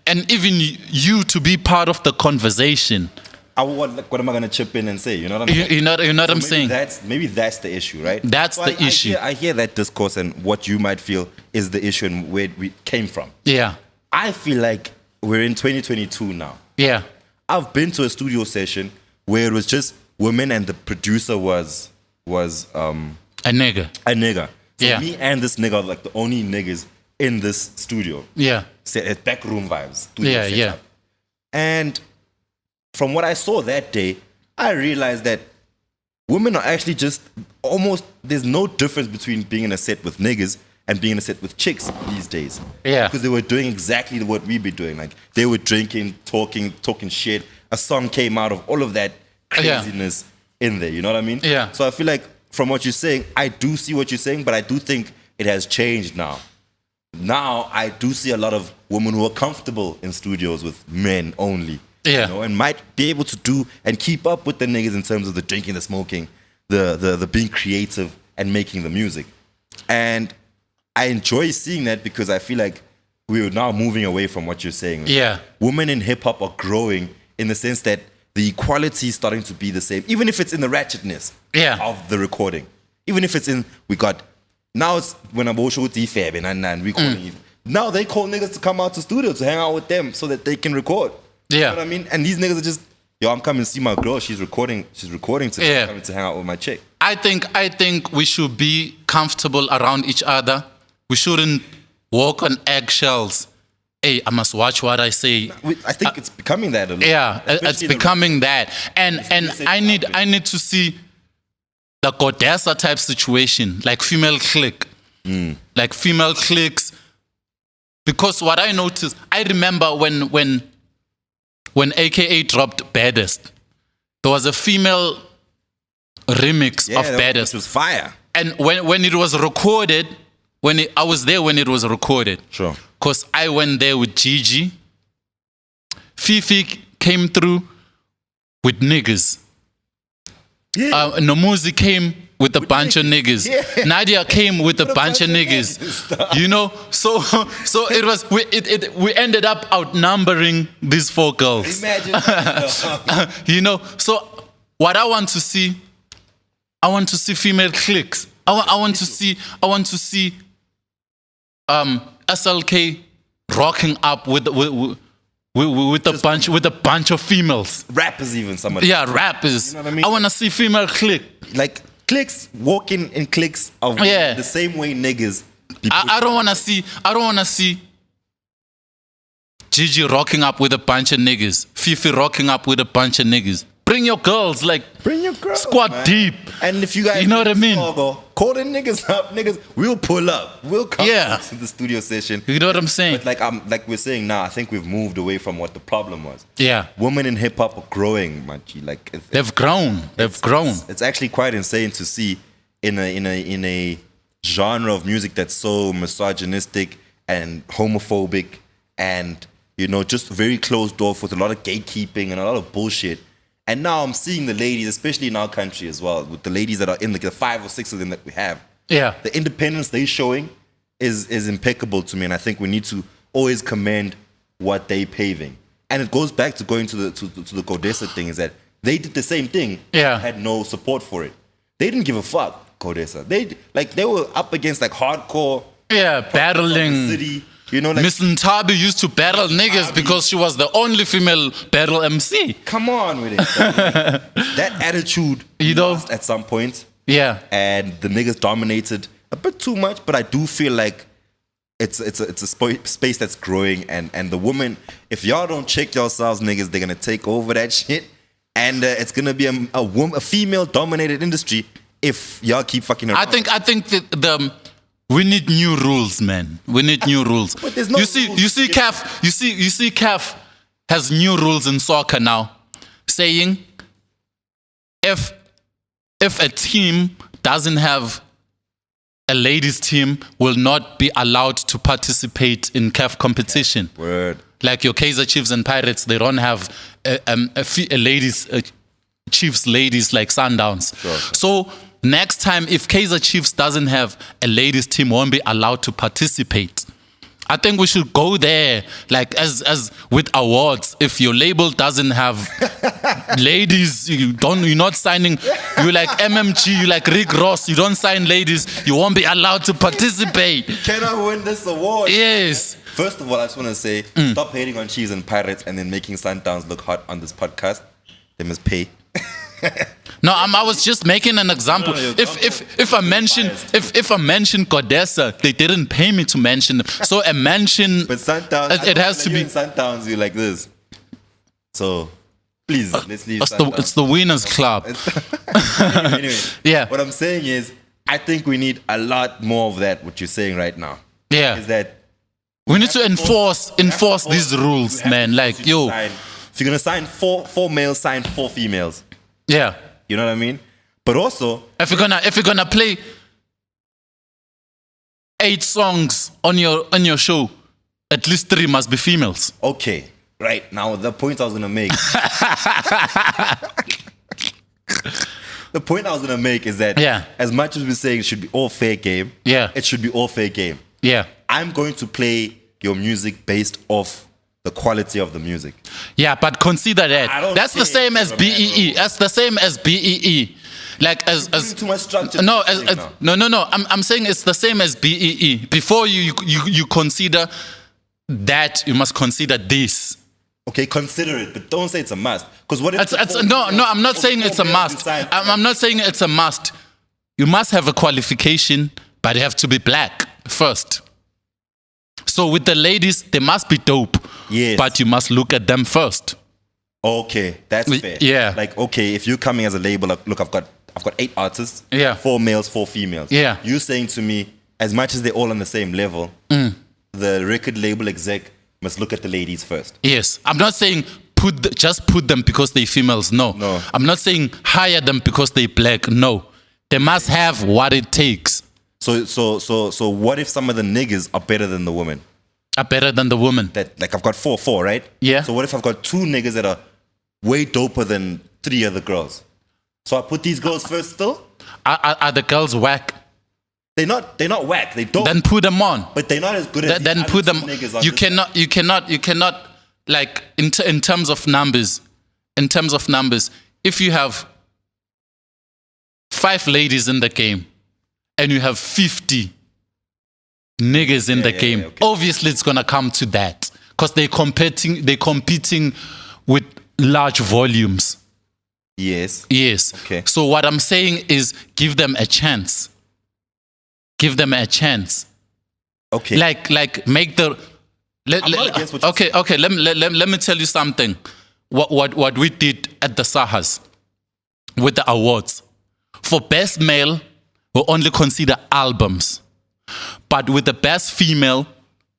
And even you to be part of the conversation. What am I gonna chip in and say? You know what I mean? You know what I'm saying? Maybe that's the issue, right? That's the issue. I hear that discourse and what you might feel is the issue and where we came from. Yeah. I feel like we're in 2022 now. Yeah. I've been to a studio session where it was just women and the producer was a nigga. So me and this nigga are like the only niggas in this studio. Yeah. It's back room vibes. Studio Yeah. setup. And from what I saw that day, I realized that women are actually just almost, there's no difference between being in a set with niggas and being in a set with chicks these days. Yeah. Because they were doing exactly what we be doing. Like, they were drinking, talking shit. A song came out of all of that craziness in there. You know what I mean? Yeah. So I feel like from what you're saying, I do see what you're saying, but I do think it has changed now. Now, I do see a lot of women who are comfortable in studios with men only. Yeah. You know, and might be able to do and keep up with the niggas in terms of the drinking, the smoking, the being creative and making the music. And I enjoy seeing that because I feel like we're now moving away from what you're saying. Yeah. Women in hip hop are growing in the sense that the equality is starting to be the same, even if it's in the ratchetness of the recording. Even if it's in, now it's when I'm also with Fab and recording. Now they call niggas to come out to studio to hang out with them so that they can record. Yeah. You know what I mean? And these niggas are just, I'm coming to see my girl. She's recording today. I'm coming to hang out with my chick. I think we should be comfortable around each other. We shouldn't walk on eggshells. Hey, I must watch what I say. I think it's becoming that a little. Yeah, it's becoming that. And I need to see the Godessa type situation, like female clique. Like female cliques. Because what I noticed, I remember when AKA dropped Baddest, there was a female remix of Baddest. Which was fire. And when it was recorded, I was there when it was recorded. Sure. Because I went there with Gigi. Fifi came through with niggas. Yeah. Nomuzi came with a bunch of niggas. Yeah. Nadia came with a bunch of niggas. You know, so it was we ended up outnumbering these 4 girls. Imagine. You know, so what I want to see female cliques. I want to see SLK rocking up with a bunch of females. Rappers even somebody. Yeah, rappers. You know what I mean? I want to see female clique. Like cliques walking in cliques of the same way niggas. I don't want to see Gigi rocking up with a bunch of niggas. Fifi rocking up with a bunch of niggas. Bring your girls, squad man. deep. And if you guys, you know what I mean? Call the niggas up, niggas. We'll pull up. We'll come to the studio session. You know what I'm saying? But like we're saying now, I think we've moved away from what the problem was. Yeah. Women in hip hop are growing, Machi. They've grown. It's actually quite insane to see in a genre of music that's so misogynistic and homophobic and just very closed off with a lot of gatekeeping and a lot of bullshit. And now I'm seeing the ladies, especially in our country as well, with the ladies that are in the 5 or 6 of them that we have. Yeah. The independence they're showing is impeccable to me, and I think we need to always commend what they're paving. And it goes back to going to the Godessa thing, is that they did the same thing. Yeah. Had no support for it. They didn't give a fuck, Godessa. They were up against hardcore. Yeah, battling. City. Miss Ntabi used to battle niggas because she was the only female battle MC. Come on with it. That attitude lost at some point. Yeah. And the niggas dominated a bit too much, but I do feel like it's a space that's growing, and the women, if y'all don't check yourselves, niggas, they're gonna take over that shit, and it's gonna be a female dominated industry if y'all keep fucking around. I think that we need new rules, man. We need new ruls. But there's no you see CAF has new rules in soccer now, saying if a team doesn't have a ladies team will not be allowed to participate in CAF competition. Word. Like your Kaizer Chiefs and Pirates, they don't have a ladies Chiefs ladies like Sundowns. Sure. So next time, if Kaizer Chiefs doesn't have a ladies team, won't be allowed to participate. I think we should go there, like as with awards. If your label doesn't have ladies, you're not signing. You like MMG, you like Rick Ross. You don't sign ladies, you won't be allowed to participate. Can I win this award? Yes. First of all, I just want to say, stop hating on Chiefs and Pirates and then making Sundowns look hot on this podcast. They must pay. No, I was just making an example. No, if I mention Godessa, they didn't pay me to mention them. So a mention, But Sundowns, it has to be. in Sundowns, you like this. So please, let's leave. It's the winners club. Anyway, Yeah. What I'm saying is, I think we need a lot more of that. What you're saying right now Yeah. is that We need to enforce these rules, man. Like, yo. If you're gonna sign four males, sign 4 females. Yeah. You know what I mean? But also, If you're gonna play 8 songs on your show, at least 3 must be females. okay, right now the point I was gonna make. The point I was gonna make is that as much as we're saying it should be all fair game, it should be all fair game. Yeah. I'm going to play your music based off the quality of the music. Yeah, but consider that. That's the same as BEE. That's the same as BEE. Like as too much structure. No, no. I'm saying it's the same as BEE. Before you consider that, you must consider this. Okay, consider it, but don't say it's a must. Because what if no, I'm not saying it's a must. I'm not saying it's a must. You must have a qualification, but you have to be black first. So with the ladies, they must be dope. Yes. But you must look at them first. Okay, that's fair. Yeah. Like, okay, if you're coming as a label, like, look, I've got 8 artists. Yeah. 4 males, 4 females. Yeah. You're saying to me, as much as they're all on the same level, the record label exec must look at the ladies first. Yes. I'm not saying just put them because they're females. No. I'm not saying hire them because they're black. No. They must have what it takes. So what if some of the niggas are better than the women? Are better than the woman. That, like, I've got 4, right? Yeah. So what if I've got 2 niggas that are way doper than 3 other girls? So I put these girls first still? Are the girls whack? They're not whack. They don't. Then put them on. But they're not as good as Then put them. niggas on You this cannot like in terms of numbers. In terms of numbers, if you have 5 ladies in the game and you have 50 niggas in the game, okay. obviously it's gonna come to that because they're competing with large volumes. Yes. Okay. So what I'm saying is give them a chance. Give them a chance. Okay. Like make the. Okay. Let me tell you something. What we did at the Sahas with the awards for best male, we only consider albums, but with the best female,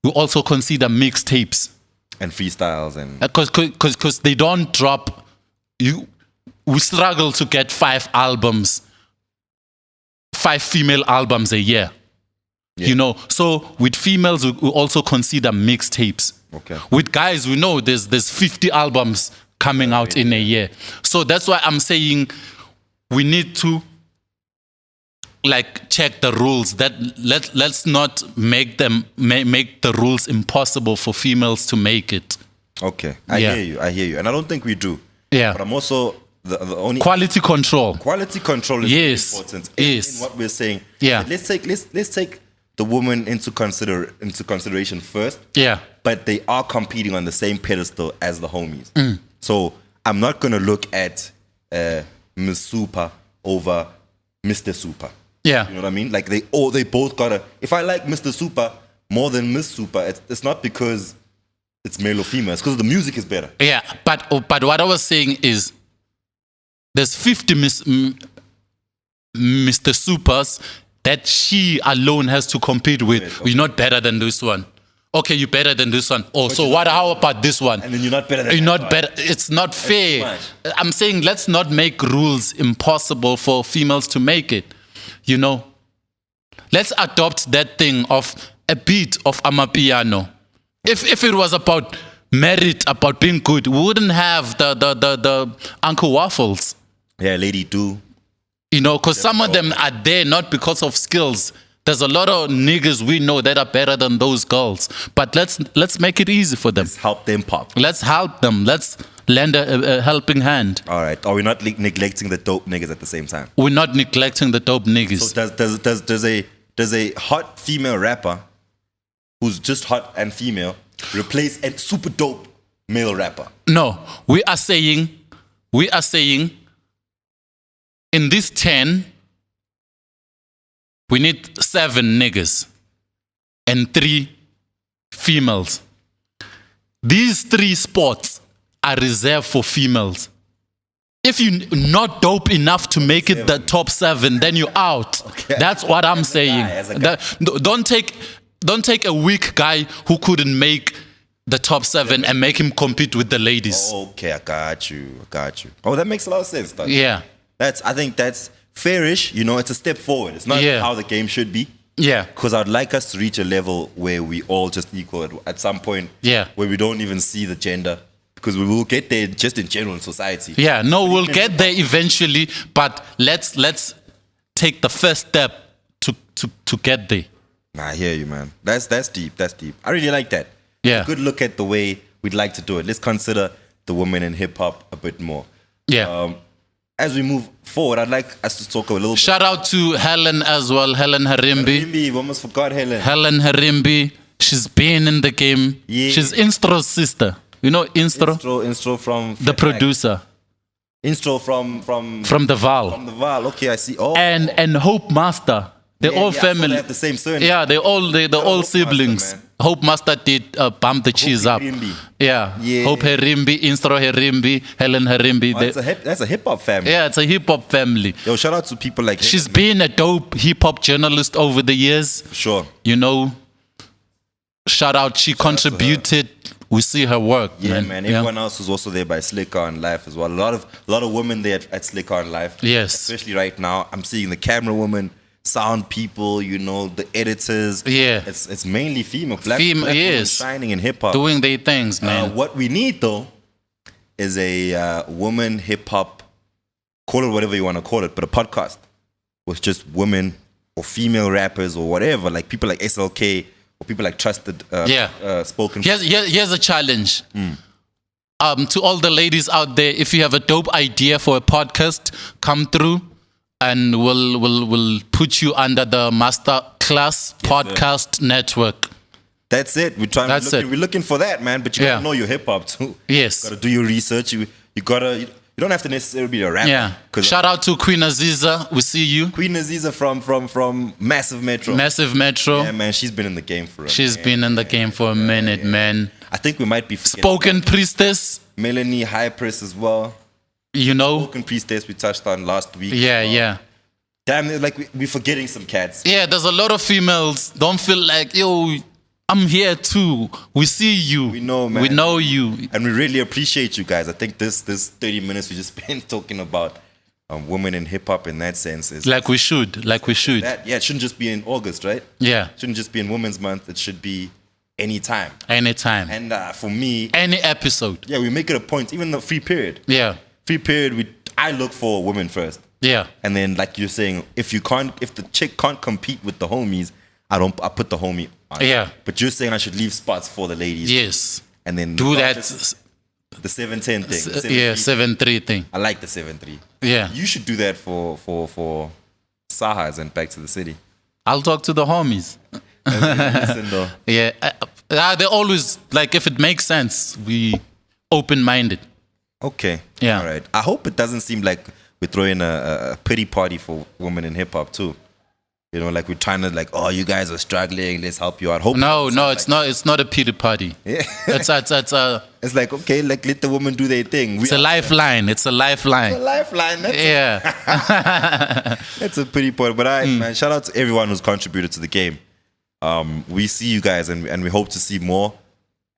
we also consider mixtapes and freestyles and because they don't drop. We struggle to get 5 female albums a year. Yeah. You know, so with females, we also consider mixtapes. Okay. With guys, we know there's 50 albums coming out in a year. So that's why I'm saying we need to like check the rules. That let's not make the rules impossible for females to make it. Okay, I hear you, and I don't think we do. Yeah, but I'm also the only quality control. Quality control is important. In what we're saying. Yeah, let's take the woman into consideration first. Yeah, but they are competing on the same pedestal as the homies. So I'm not gonna look at Miss Super over Mr. Super. Yeah, you know what I mean? Like they both gotta. If I like Mr. Super more than Miss Super, it's not because it's male or female. It's because the music is better. Yeah, but what I was saying is there's 50 Mr. Supers that she alone has to compete with. Okay. You're not better than this one. Okay, you're better than this one. Oh, so how about this one? And then you're not better than You're not better. It's not fair. I'm saying let's not make rules impossible for females to make it. You know, let's adopt that thing of a beat of amapiano. If it was about merit, about being good, we wouldn't have the Uncle Waffles. Yeah, Lady Do. You know, because some of them are there not because of skills. There's a lot of niggas we know that are better than those girls. But let's make it easy for them. Let's help them pop. Let's help them. Let's lend a helping hand. All right. Are we not neglecting the dope niggas at the same time? We're not neglecting the dope niggas. So does a hot female rapper who's just hot and female replace a super dope male rapper? No, we are saying in this 10, we need 7 niggas and 3 females. These 3 spots are reserved for females. If you're not dope enough to make it the top 7, then you're out. Okay. That's what I'm saying. Don't take a weak guy who couldn't make the top 7 and make him compete with the ladies. Okay, I got you. Oh, that makes a lot of sense, though. Yeah. I think that's fairish. You know, it's a step forward. It's not how the game should be. Yeah. Because I'd like us to reach a level where we all just equal at some point. Yeah. Where we don't even see the gender. Because we will get there just in general in society. Yeah, no, we'll get there eventually, but let's take the first step to get there. I hear you, man. That's deep. I really like that. Yeah. It's a good look at the way we'd like to do it. Let's consider the women in hip hop a bit more. Yeah. As we move forward, I'd like us to talk a little bit. Shout out to Helen as well, Helen Harimbi. We almost forgot Helen. Helen Harimbi, she's been in the game. Yeah. She's Instro's sister. You know Instro? Instro from the producer. Instro from the Val. From the Val. Okay, I see. Oh. And Hope Master. They're all family. So they have the same surname. Yeah, they're all siblings. Master, Hope Master did bump the cheese up. Harimbi. Yeah. Hope Harimbi, Instro Harimbi, Helen Harimbi. That's a hip hop family. Yeah, it's a hip hop family. Yo, shout out to people like She's been a dope hip hop journalist over the years. Sure. You know, shout out. She contributed. We see her work. Yeah, man. Everyone else was also there by Slicker on Life as well. A lot of women there at Slicker on Life. Yes. Especially right now, I'm seeing the camera women, sound people, you know, the editors. Yeah. It's mainly female. Black women shining in hip hop. Doing their things, man. What we need though is a woman hip hop, call it whatever you want to call it, but a podcast with just women or female rappers or whatever, like people like SLK or people like Trusted Spoken. Here's a challenge. To all the ladies out there, if you have a dope idea for a podcast, come through and we'll put you under the Master Class Podcast Network. That's it. We're looking for that, man. But you gotta know your hip hop too. Yes. You gotta do your research. You don't have to necessarily be a rapper. Yeah. Shout out to Queen Aziza. We see you. Queen Aziza from Massive Metro. Massive Metro. Yeah, man. She's been in the game for a minute, man. I think we might be Spoken Priestess. Melanie Hypress as well. You know. Spoken Priestess we touched on last week. Yeah. Damn, like we're forgetting some cats. Yeah, there's a lot of females. Don't feel like, yo, I'm here too. We see you. We know, man. We know you. And we really appreciate you guys. I think this 30 minutes we just spent talking about women in hip hop in that sense is like we should. It shouldn't just be in August, right? Yeah. It shouldn't just be in Women's Month. It should be anytime. Anytime. And for me, any episode. Yeah, we make it a point. Even the free period. Yeah. Free period. I look for women first. Yeah. And then, like you're saying, if the chick can't compete with the homies, I put the homie on. Yeah. But you're saying I should leave spots for the ladies. Yes. And then do that. The 7-10 thing. 7-3 thing. I like the 7-3. Yeah. You should do that for Sahas and Back to the City. I'll talk to the homies. Listen, though. Yeah. They're always, like, if it makes sense, we open-minded. Okay. Yeah. All right. I hope it doesn't seem like we're throwing a pity party for women in hip-hop, too. You know, like we're trying to oh, you guys are struggling. Let's help you out. No, it's not. It's not a pity party. Yeah. It's like, okay, like let the women do their thing. It's a lifeline. It's a lifeline. It's a lifeline. Yeah. That's a pity party. But man, shout out to everyone who's contributed to the game. We see you guys, and we hope to see more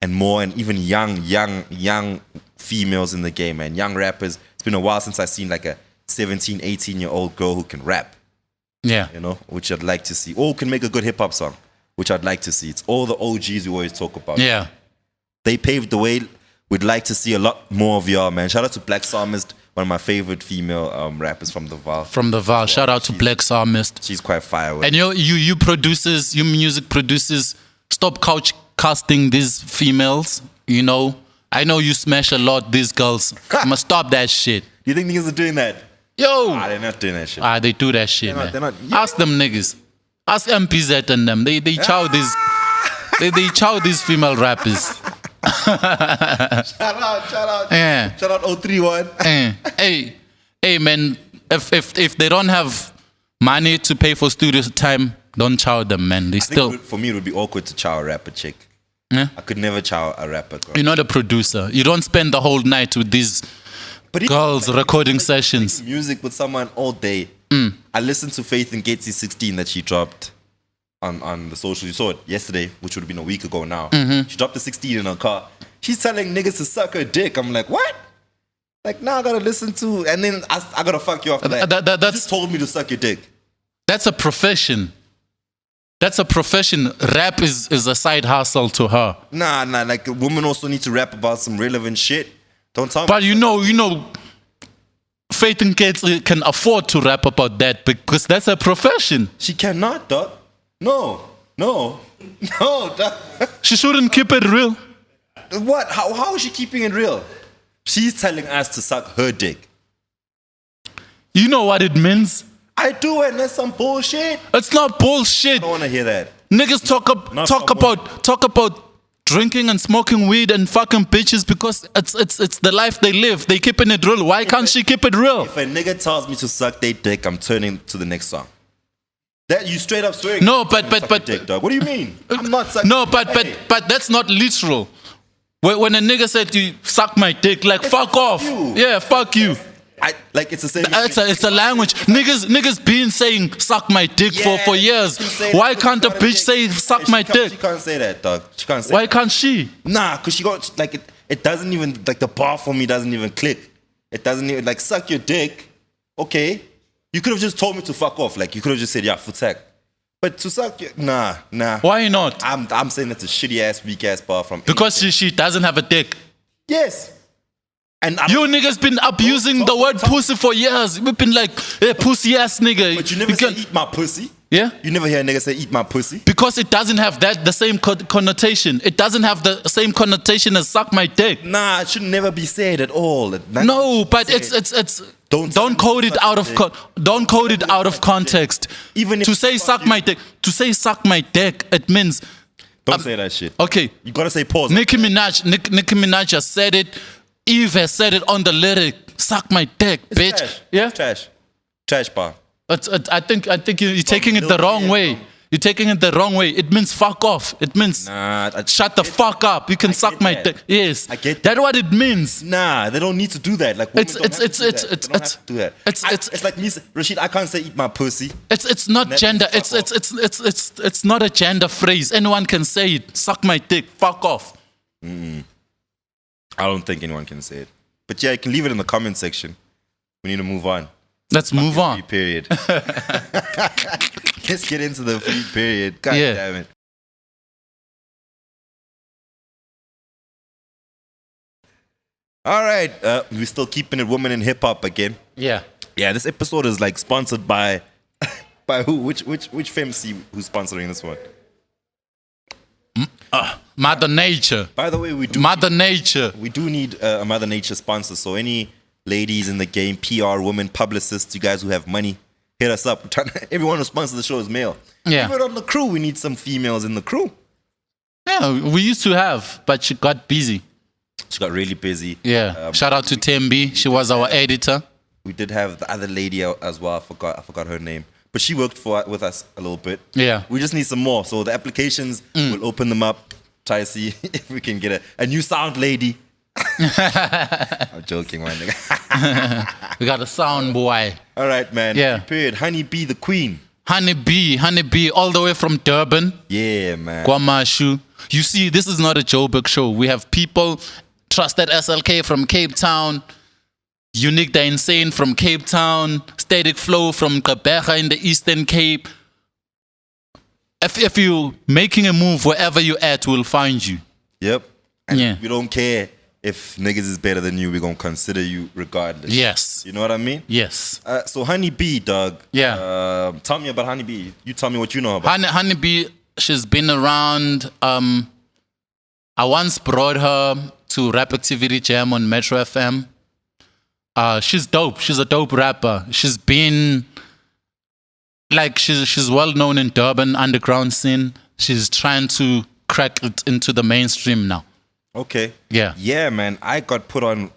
and even young females in the game, man. Young rappers. It's been a while since I've seen like a 17, 18-year-old girl who can rap. Yeah. You know, which I'd like to see. Or can make a good hip hop song, which I'd like to see. It's all the OGs we always talk about. Yeah. They paved the way. We'd like to see a lot more of y'all, man. Shout out to Black Psalmist, one of my favorite female rappers from the Val. From the Val. Shout out to Black Psalmist. She's quite fire. And you producers, you music producers, stop couch casting these females. You know, I know you smash a lot, these girls. You must stop that shit. You think niggas are doing that? Yo! They're not doing that shit. They do that shit, man. They're not. Ask them niggas. Ask MPZ and them. They chow these. They chow these female rappers. Shout out. Yeah. Shout out 031. Hey, man. If they don't have money to pay for studio time, don't chow them, man. They still. For me, it would be awkward to chow a rapper chick. Yeah? I could never chow a rapper girl. You're not a producer. You don't spend the whole night with these girls recording sessions. Music with someone all day. I listened to Faith and Gatesy 16 that she dropped on the social. You saw it yesterday, which would have been a week ago now. She dropped the 16 in her car. She's telling niggas to suck her dick. I'm like, what? Like, now I gotta listen to, and then I gotta fuck you after that. You just told me to suck your dick. That's a profession. That's a profession. Rap is a side hustle to her. Nah. Like, women also need to rap about some relevant shit. Don't tell me. But you know, Faith and Kids can afford to rap about that because that's a profession. She cannot, dog. No, dog. She shouldn't keep it real. What? How is she keeping it real? She's telling us to suck her dick. You know what it means? I do, and that's some bullshit. It's not bullshit. I don't want to hear that. Niggas talk about drinking and smoking weed and fucking bitches because it's the life they live. They keeping it real. Why can't she keep it real? If a nigga tells me to suck their dick, I'm turning to the next song. That you straight up swearing. No, but dick, dog. What do you mean? I'm not sucking. No, but that's not literal. When a nigga said you suck my dick, like fuck off. Yeah, fuck you. It's the same. It's a language. Niggas been saying suck my dick for years. Why can't a bitch say suck my dick? She can't say that, dog. She can't say. Why can't she? Nah, cause she got like it doesn't even like the bar for me doesn't even click. It doesn't even like suck your dick. Okay, you could have just told me to fuck off. Like you could have just said yeah, futak. But to suck your nah. Why not? I'm saying that's a shitty ass, weak ass bar from. Because she doesn't have a dick. Yes. And you niggas been abusing the word pussy for years. We've been like, hey, pussy ass nigga. But you never say eat my pussy. Yeah? You never hear a nigga say eat my pussy. Because it doesn't have the same connotation. It doesn't have the same connotation as suck my dick. Nah, it should never be said at all. No, but it's don't code it out of context. Even if to say suck my dick, it means don't say that shit. Okay. You gotta say pause. Nicki Minaj just said it. Eve has said it on the lyric. Suck my dick, it's bitch. Trash. Yeah, trash bar. I think you're taking it the wrong way. You're taking it the wrong way. It means fuck off. It means shut the fuck up. You can suck my dick. Yes, I get that's what it means. Nah, they don't need to do that. Like it's like me, Rashid. I can't say eat my pussy. It's not gender. It's not a gender phrase. Anyone can say it. Suck my dick. Fuck off. I don't think anyone can say it. But yeah, you can leave it in the comment section. We need to move on. Let's move on. Free period. Let's get into the free period. God damn it. All right. We're still keeping it women in hip hop again. Yeah. Yeah, this episode is like sponsored by who? Which femc who's sponsoring this one? Mother Nature. By the way, Mother Nature. We do need a Mother Nature sponsor. So any ladies in the game, PR, women, publicists, you guys who have money, hit us up. Everyone who sponsors the show is male. Yeah. Even on the crew, we need some females in the crew. Yeah, we used to have, but she got busy. She got really busy. Yeah. Shout out to Tembi. She was our editor. We did have the other lady as well. I forgot her name. But she worked with us a little bit. Yeah. We just need some more. So the applications, we'll open them up. Try to see if we can get a new sound lady. I'm joking, man. We got a sound boy. All right, man. Yeah. Period. Honey Bee the Queen. Honey Bee, all the way from Durban. Yeah, man. Kwamashu. You see, this is not a Joburg show. We have people trusted SLK from Cape Town. Unique the Insane from Cape Town, Static Flow from Gqeberha in the Eastern Cape. If you're making a move, wherever you're at, we'll find you. Yep. And Yeah. we don't care if niggas is better than you. We're going to consider you regardless. Yes. You know what I mean? Yes. So Honey B, dog. Yeah. Tell me about Honey B. You tell me what you know about. Honey B, she's been around. I once brought her to Rap Activity Jam on Metro FM. She's dope. She's a dope rapper. She's been she's well known in Durban underground scene. She's trying to crack it into the mainstream now. Okay. Yeah. Yeah, man. I got put on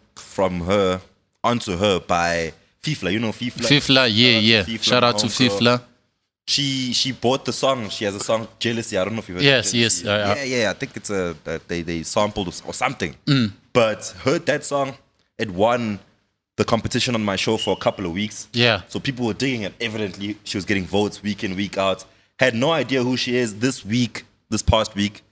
onto her by Fifla. You know Fifla? Fifla, yeah. Fifla, Shout out to also. Fifla. She bought the song. She has a song, Jealousy. I don't know if you've heard Yes, Jealousy. yes. Yeah. I think it's that they sampled or something. Mm. But heard that song. It won the competition on my show for a couple of weeks. Yeah. So people were digging it. Evidently, she was getting votes week in, week out. Had no idea who she is. This past week,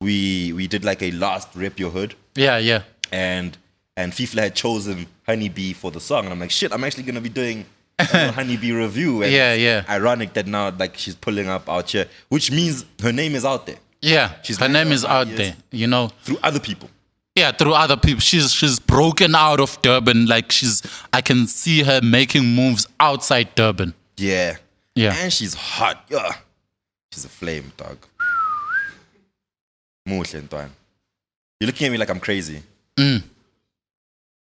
we did like a last Rep Your Hood. Yeah. And Fifla had chosen Honey B for the song. And I'm like, shit, I'm actually going to be doing a Honey B review. And Yeah. it's ironic that now like she's pulling up out here, which means her name is out there. Yeah. Her name is out Yes. there, you know. Through other people. Yeah, through other people. She's broken out of Durban. I can see her making moves outside Durban. Yeah. Yeah. And she's hot. Yeah. She's a flame, dog. Muhle, Ntwana. You're looking at me like I'm crazy.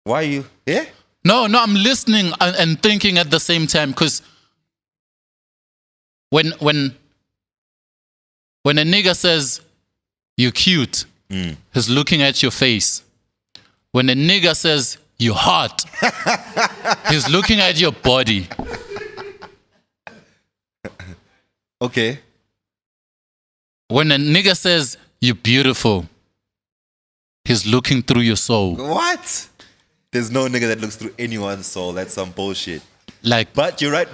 Why are you? Yeah? No, I'm listening and thinking at the same time because when a nigga says you're cute, he's looking at your face. When a nigga says you're hot, he's looking at your body. Okay. When a nigga says you're beautiful, he's looking through your soul. What? There's no nigga that looks through anyone's soul. That's some bullshit. Like, But you're right.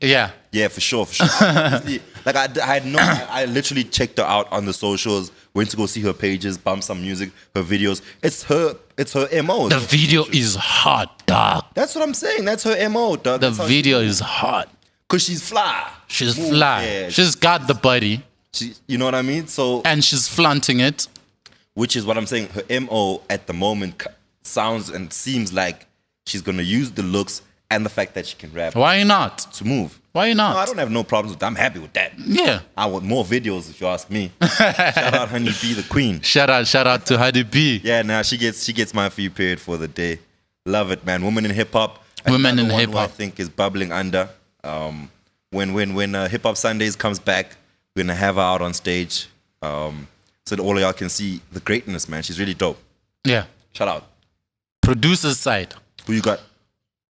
yeah. Yeah, for sure. Honestly, like I literally checked her out on the socials, went to go see her pages, bump some music, her videos. It's her MO. The video is hot, dog. That's what I'm saying. That's her MO, dog. The video is hot. Cause she's fly. She's Smooth, fly. yeah. She's got the body You know what I mean? So, and she's flaunting it. which is what I'm saying. Her MO at the moment sounds and seems like she's gonna use the looks and the fact that she can rap Why not? to move. Why No, I not? don't have no problems with that. I'm happy with that. Yeah. I want more videos if you ask me. Shout out Honey B, the queen. Shout out to Hadi B. Yeah, now she gets my free period for the day. Love it, man. Women in hip hop. Women in Another one hip who I hop. think is bubbling under. When Hip Hop Sundays comes back, we're gonna have her out on stage, so that all of y'all can see the greatness, man. She's really dope. Yeah. Shout out. Producer's side. Who you got?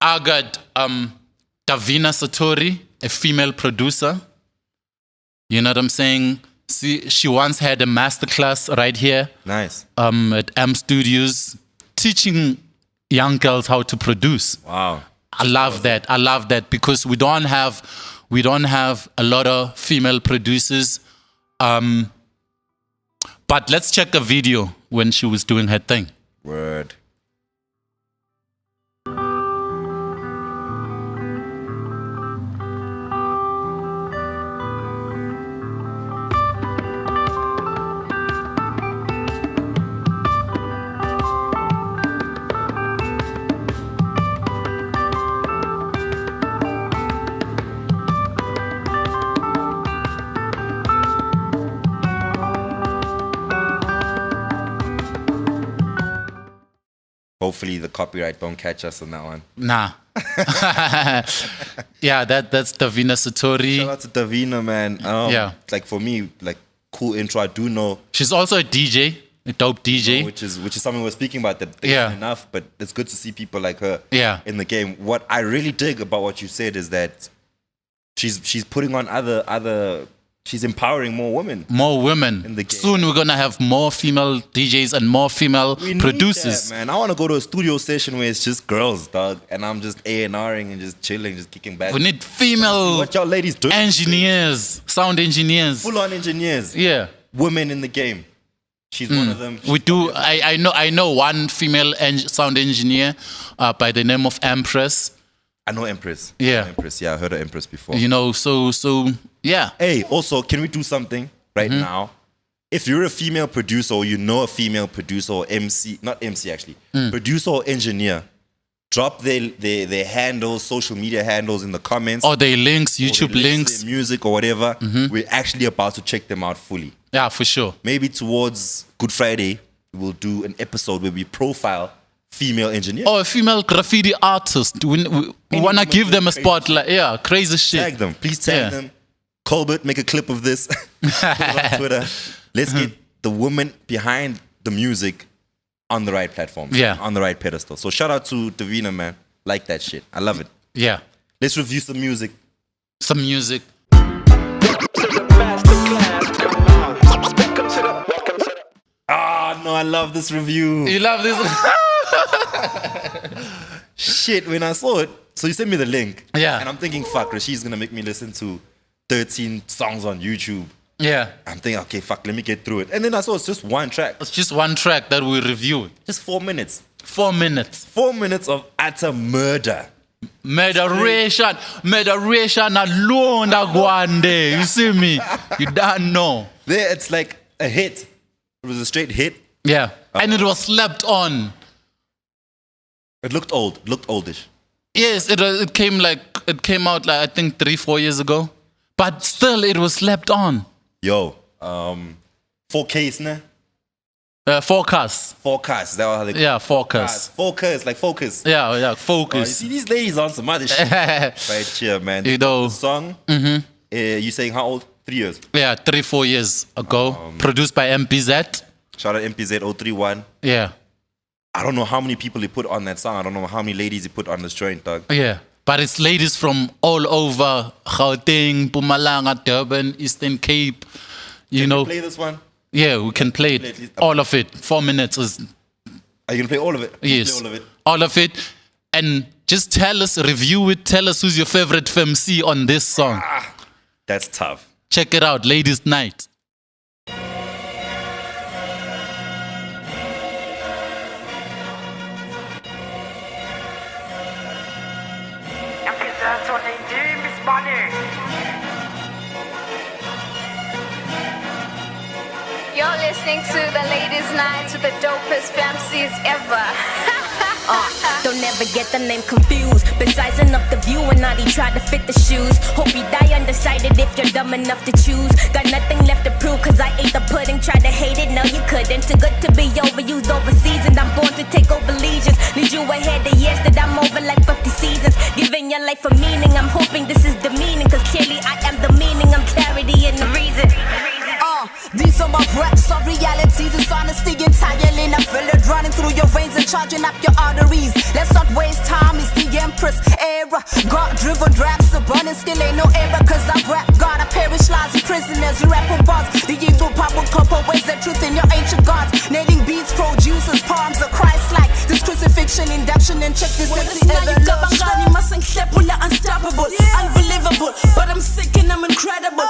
I got Davina Satori, a female producer. You know what I'm saying? She once had a masterclass right here Nice. at M Studios teaching young girls how to produce. Wow. I love that because we don't have a lot of female producers. But let's check a video when she was doing her thing. Word. Hopefully the copyright don't catch us on that one. Nah. Yeah, that's Davina Satori. Shout out to Davina, man. Yeah. Like for me, like cool intro. I do know, She's also a DJ, a dope DJ. which is something we're speaking about that Yeah. isn't enough, but it's good to see people like her Yeah. in the game. What I really dig about what you said is that she's putting on she's empowering more women. More women. In the game. Soon we're gonna have more female DJs and more female We need producers. that, man. I want to go to a studio session where it's just girls, dog, and I'm just A&Ring and just chilling, just kicking back. We need female What y'all ladies doing? engineers, sound engineers. Full on engineers. Yeah. Women in the game. She's one of them. We do. I know one female sound engineer by the name of Empress. I know Empress. Yeah. I know Empress. Yeah, I heard of Empress before. You know, so yeah. Hey, also, can we do something right now? If you're a female producer or you know a female producer or MC, not MC actually, producer or engineer, drop their handles, social media handles in the comments. Or their links, YouTube links. Their music or whatever. We're actually about to check them out fully. Yeah, for sure. Maybe towards Good Friday, we'll do an episode where we profile female engineers. Or a female graffiti artist. We want to give them a spotlight. Yeah, crazy shit. Tag them. Please tag them. Colbert, make a clip of this. Put it on Twitter. Let's get the woman behind the music on the right platform. Yeah. On the right pedestal. So shout out to Davina, man. Like that shit. I love it. Yeah. Let's review some music. Some music. Ah, no, I love this review. You love this? Shit, when I saw it, so you sent me the link. Yeah. And I'm thinking, fuck, Rasheed's gonna make me listen to 13 songs on YouTube. Yeah. I'm thinking, okay, fuck, let me get through it. And then I saw it's just one track. It's just one track that we review. Just 4 minutes. 4 minutes. 4 minutes of utter murder. Murderation alone, Agwande. You see me? You don't know. There, it's like a hit. It was a straight hit. Yeah. And it was slept on. It looked old. It looked oldish. Yes, it came out like I think 3-4 years ago. But still it was slept on. Yo, 4K, isn't it? Focus. Focus. Is that how they call it? Yeah, focus. Focus, like focus. Yeah, You focus. see these ladies on some other shit. Right here, man. You know. The song, you saying how old? 3 years. Yeah, 3-4 years ago. Produced by MPZ. Shout out MPZ 031. Yeah. I don't know how many people he put on that song. I don't know how many ladies he put on this joint, dog. Yeah. But it's ladies from all over Gauteng, Mpumalanga, Durban, Eastern Cape. You know. Play this one? Yeah, we can play it. All of it. 4 minutes is. Are you gonna play all of it? Yes. Play all of it. All of it. And just tell us, review it, tell us who's your favorite FMC on this song. That's tough. Check it out, Ladies Night. That's what they do, Miss Money. You're listening to the Ladies Night with the dopest FMCs ever. Don't ever get the name confused. Been sizing up the view and now they try to fit the shoes. Hope you die undecided if you're dumb enough to choose. Got nothing left to prove cause I ate the pudding. Tried to hate it, no you couldn't. Too good to be overused, overseasoned. I'm born to take over legions. Lead you ahead of years that I'm over like 50 seasons. Giving your life a meaning. I'm hoping this is the meaning. Cause clearly I am the meaning. I'm clarity and the reason. These are my raps, are realities. It's honesty entirely. I feel it running through your veins and charging up your arteries. Let's not waste time, it's the Empress era. God-driven raps, the burning skill ain't no error. Cause I rap God, I perish lives of prisoners. You rap on bars, the evil power couple ways the truth in your ancient gods. Nailing beats, producers, palms of Christ-like. This crucifixion, induction, and check this empty unstoppable, unbelievable. But I'm sick and I'm incredible.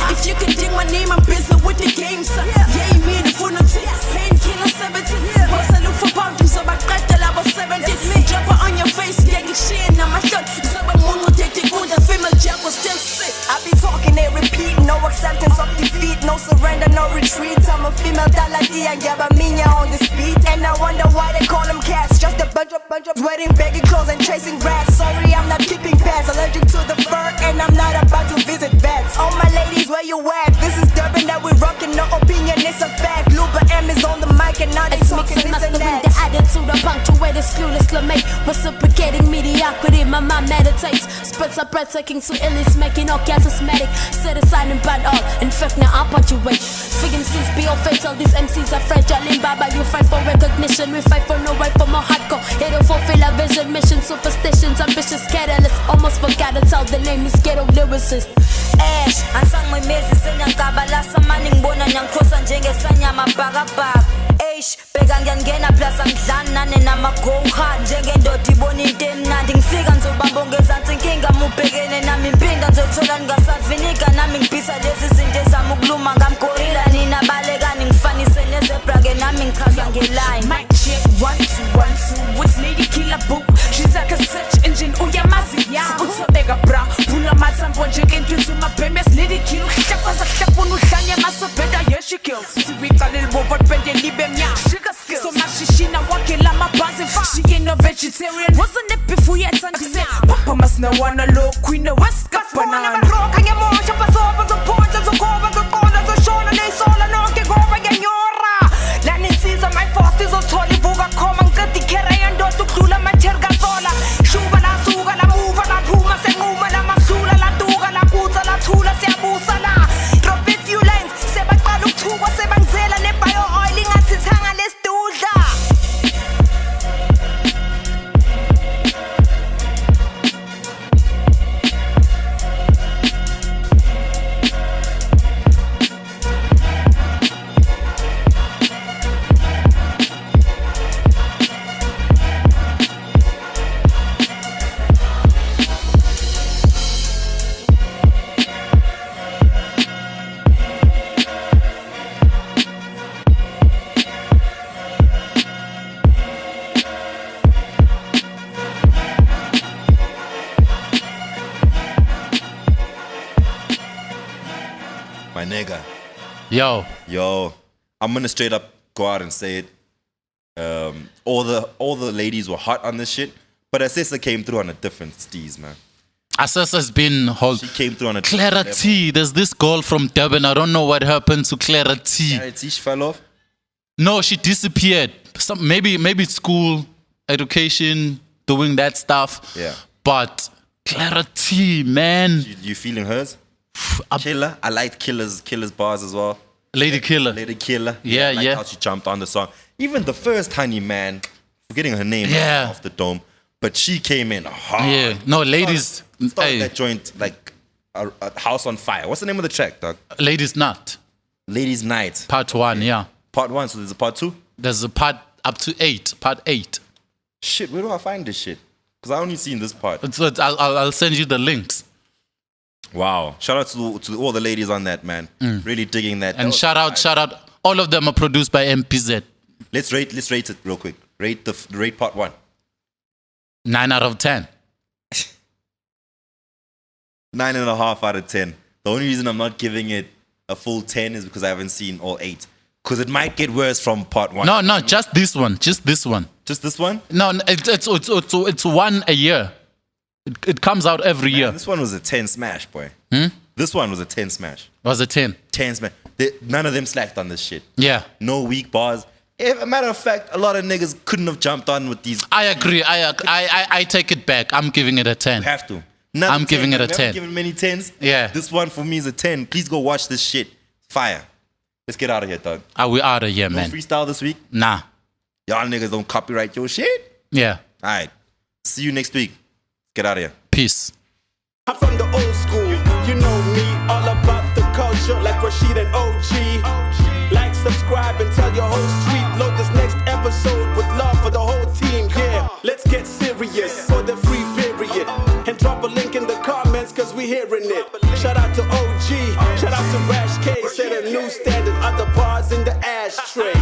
If you can dig my name, I'm busy with the game, son. Yeah, you mean if we're not painkiller 17. Once I look for boundaries, so I got the level 70. Drop it on your face, getting shit in my shot. So I'm going to take the good, the female jack was still sick. I be talking and repeat, no acceptance of defeat, no surrender, no retreat. I'm a female Dalati and Gabaminia on this beat. And I wonder why they call them cats. Just a bunch of wearing baggy clothes and chasing rats. Sorry, I'm not keeping pets, allergic to the fur, and I'm not about to visit vets. All my ladies, where you at? This is Durban that we rockin', no opinion, it's a fact. Luba M is on the mic and now they talking this and that. The attitude of punctuated, clueless, lame, reciprocating mediocrity. My mind meditates, spits up breathtaking to illis, making all charismatic. Set aside and bad all, in fact now I punctuate. Figure since be all fatal, these MCs are fragile. In Baba, you fight for recognition, we fight for no right for more hardcore. They don't fulfill our vision, mission, superstitions, ambitious catalyst. Almost forgot to tell the name is ghetto lyricist. Ash, ansang may mezi senyangkabala sa maning bona nyang khosa njengesanya mabhakabhaka. Eish, bheka ngiyangena plus angidlani nane nama go hard njengendoda ibona into emnandi. ngifika nzobabongeza nti inkinga mubhekene nami impinda nzothola ningasavinika nami ngibhisa lezi zinto ezami ukuluma ngamgorila nina balekani ngifanise nezebra-ke nami ngichaza ngeline. Mic check 1 2 1 2 with lady killer book. She's like a search engine uyamazi ya uthobeka bra phula mathambo njengentwini mabhemes lady kill uhlafaza kuhlafuna uhlanye masobheda yeah she kills siwicala libovu bende libe mnyama sugar skills so mashishina wakhe lamabhazi she ain't no vegetarian wasn't it before yet Sunday papa masina wana lo queen of west banana roka ngemosha pasoba zophonja zokhova zoqonda zoshona neyisola nonke ngoba ngiyanyora lani insizwa my first izothola ivuka khoma ngiqeda ikhera yandoda ukudlula amatheri kasola shuba lasuka lamuva laphuma senquma lamasula latuka lakutha lathula siyabusa la drop a few lines sebaqala ukuthukwa sebangizela nebio oil ingathi thanga lesidudla. My nigga. Yo, I'm gonna straight up go out and say it. All the ladies were hot on this shit, but Asesa came through on a different steez, man. Asasa's been She came through on a Clara different T. There's this girl from Durban. I don't know what happened to Clara T. level. She fell off. No, she disappeared. Maybe it's school, education, doing that stuff. Yeah. But Clara T, man. You feeling hers? Killer. I liked Killer's bars as well. Lady Killer. Lady Killer. Yeah, I liked yeah. how she jumped on the song. Even the first Honey Man, forgetting her name Yeah. off the dome, but she came in hard. Yeah. No, ladies. Started Hey, that joint like a house on fire. What's the name of the track, dog? Ladies Not. Ladies Night. Part 1, yeah. Part 1, so there's a part 2? There's a part up to 8. Part 8. Shit, where do I find this shit? Because I only seen this part. I'll send you the links. Wow. Shout out to all the ladies on that, man. Really digging that. And shout out. All of them are produced by MPZ. Let's rate it real quick. Rate part 1. 9 out of 10. 9.5 out of 10. The only reason I'm not giving it a full 10 is because I haven't seen all 8. Because it might get worse from part 1. No, just this one. Just this one. Just this one? No, it's one a year. It comes out every year. This one was a 10 smash, boy. This one was a 10 smash. Was a 10. 10 smash. None of them slacked on this shit. Yeah. No weak bars. As a matter of fact, a lot of niggas couldn't have jumped on with these. I agree. I take it back. I'm giving it a 10. You have to. I'm giving it a We haven't 10. given many 10s. Yeah. This one for me is a 10. Please go watch this shit. Fire. Let's get out of here, dog. We out of here, No man. freestyle this week. Nah. Y'all niggas don't copyright your shit. Yeah. All right. See you next week. Get out of here. Peace. I'm from the old school, you know me, all about the culture, like Rashid and OG. Like, subscribe, and tell your whole street. Load this next episode with love for the whole team. Yeah, let's get serious for the free period. And drop a link in the comments, cause we hearing it. Shout out to OG, shout out to Rash K. Set a new standard, other bars in the ashtray.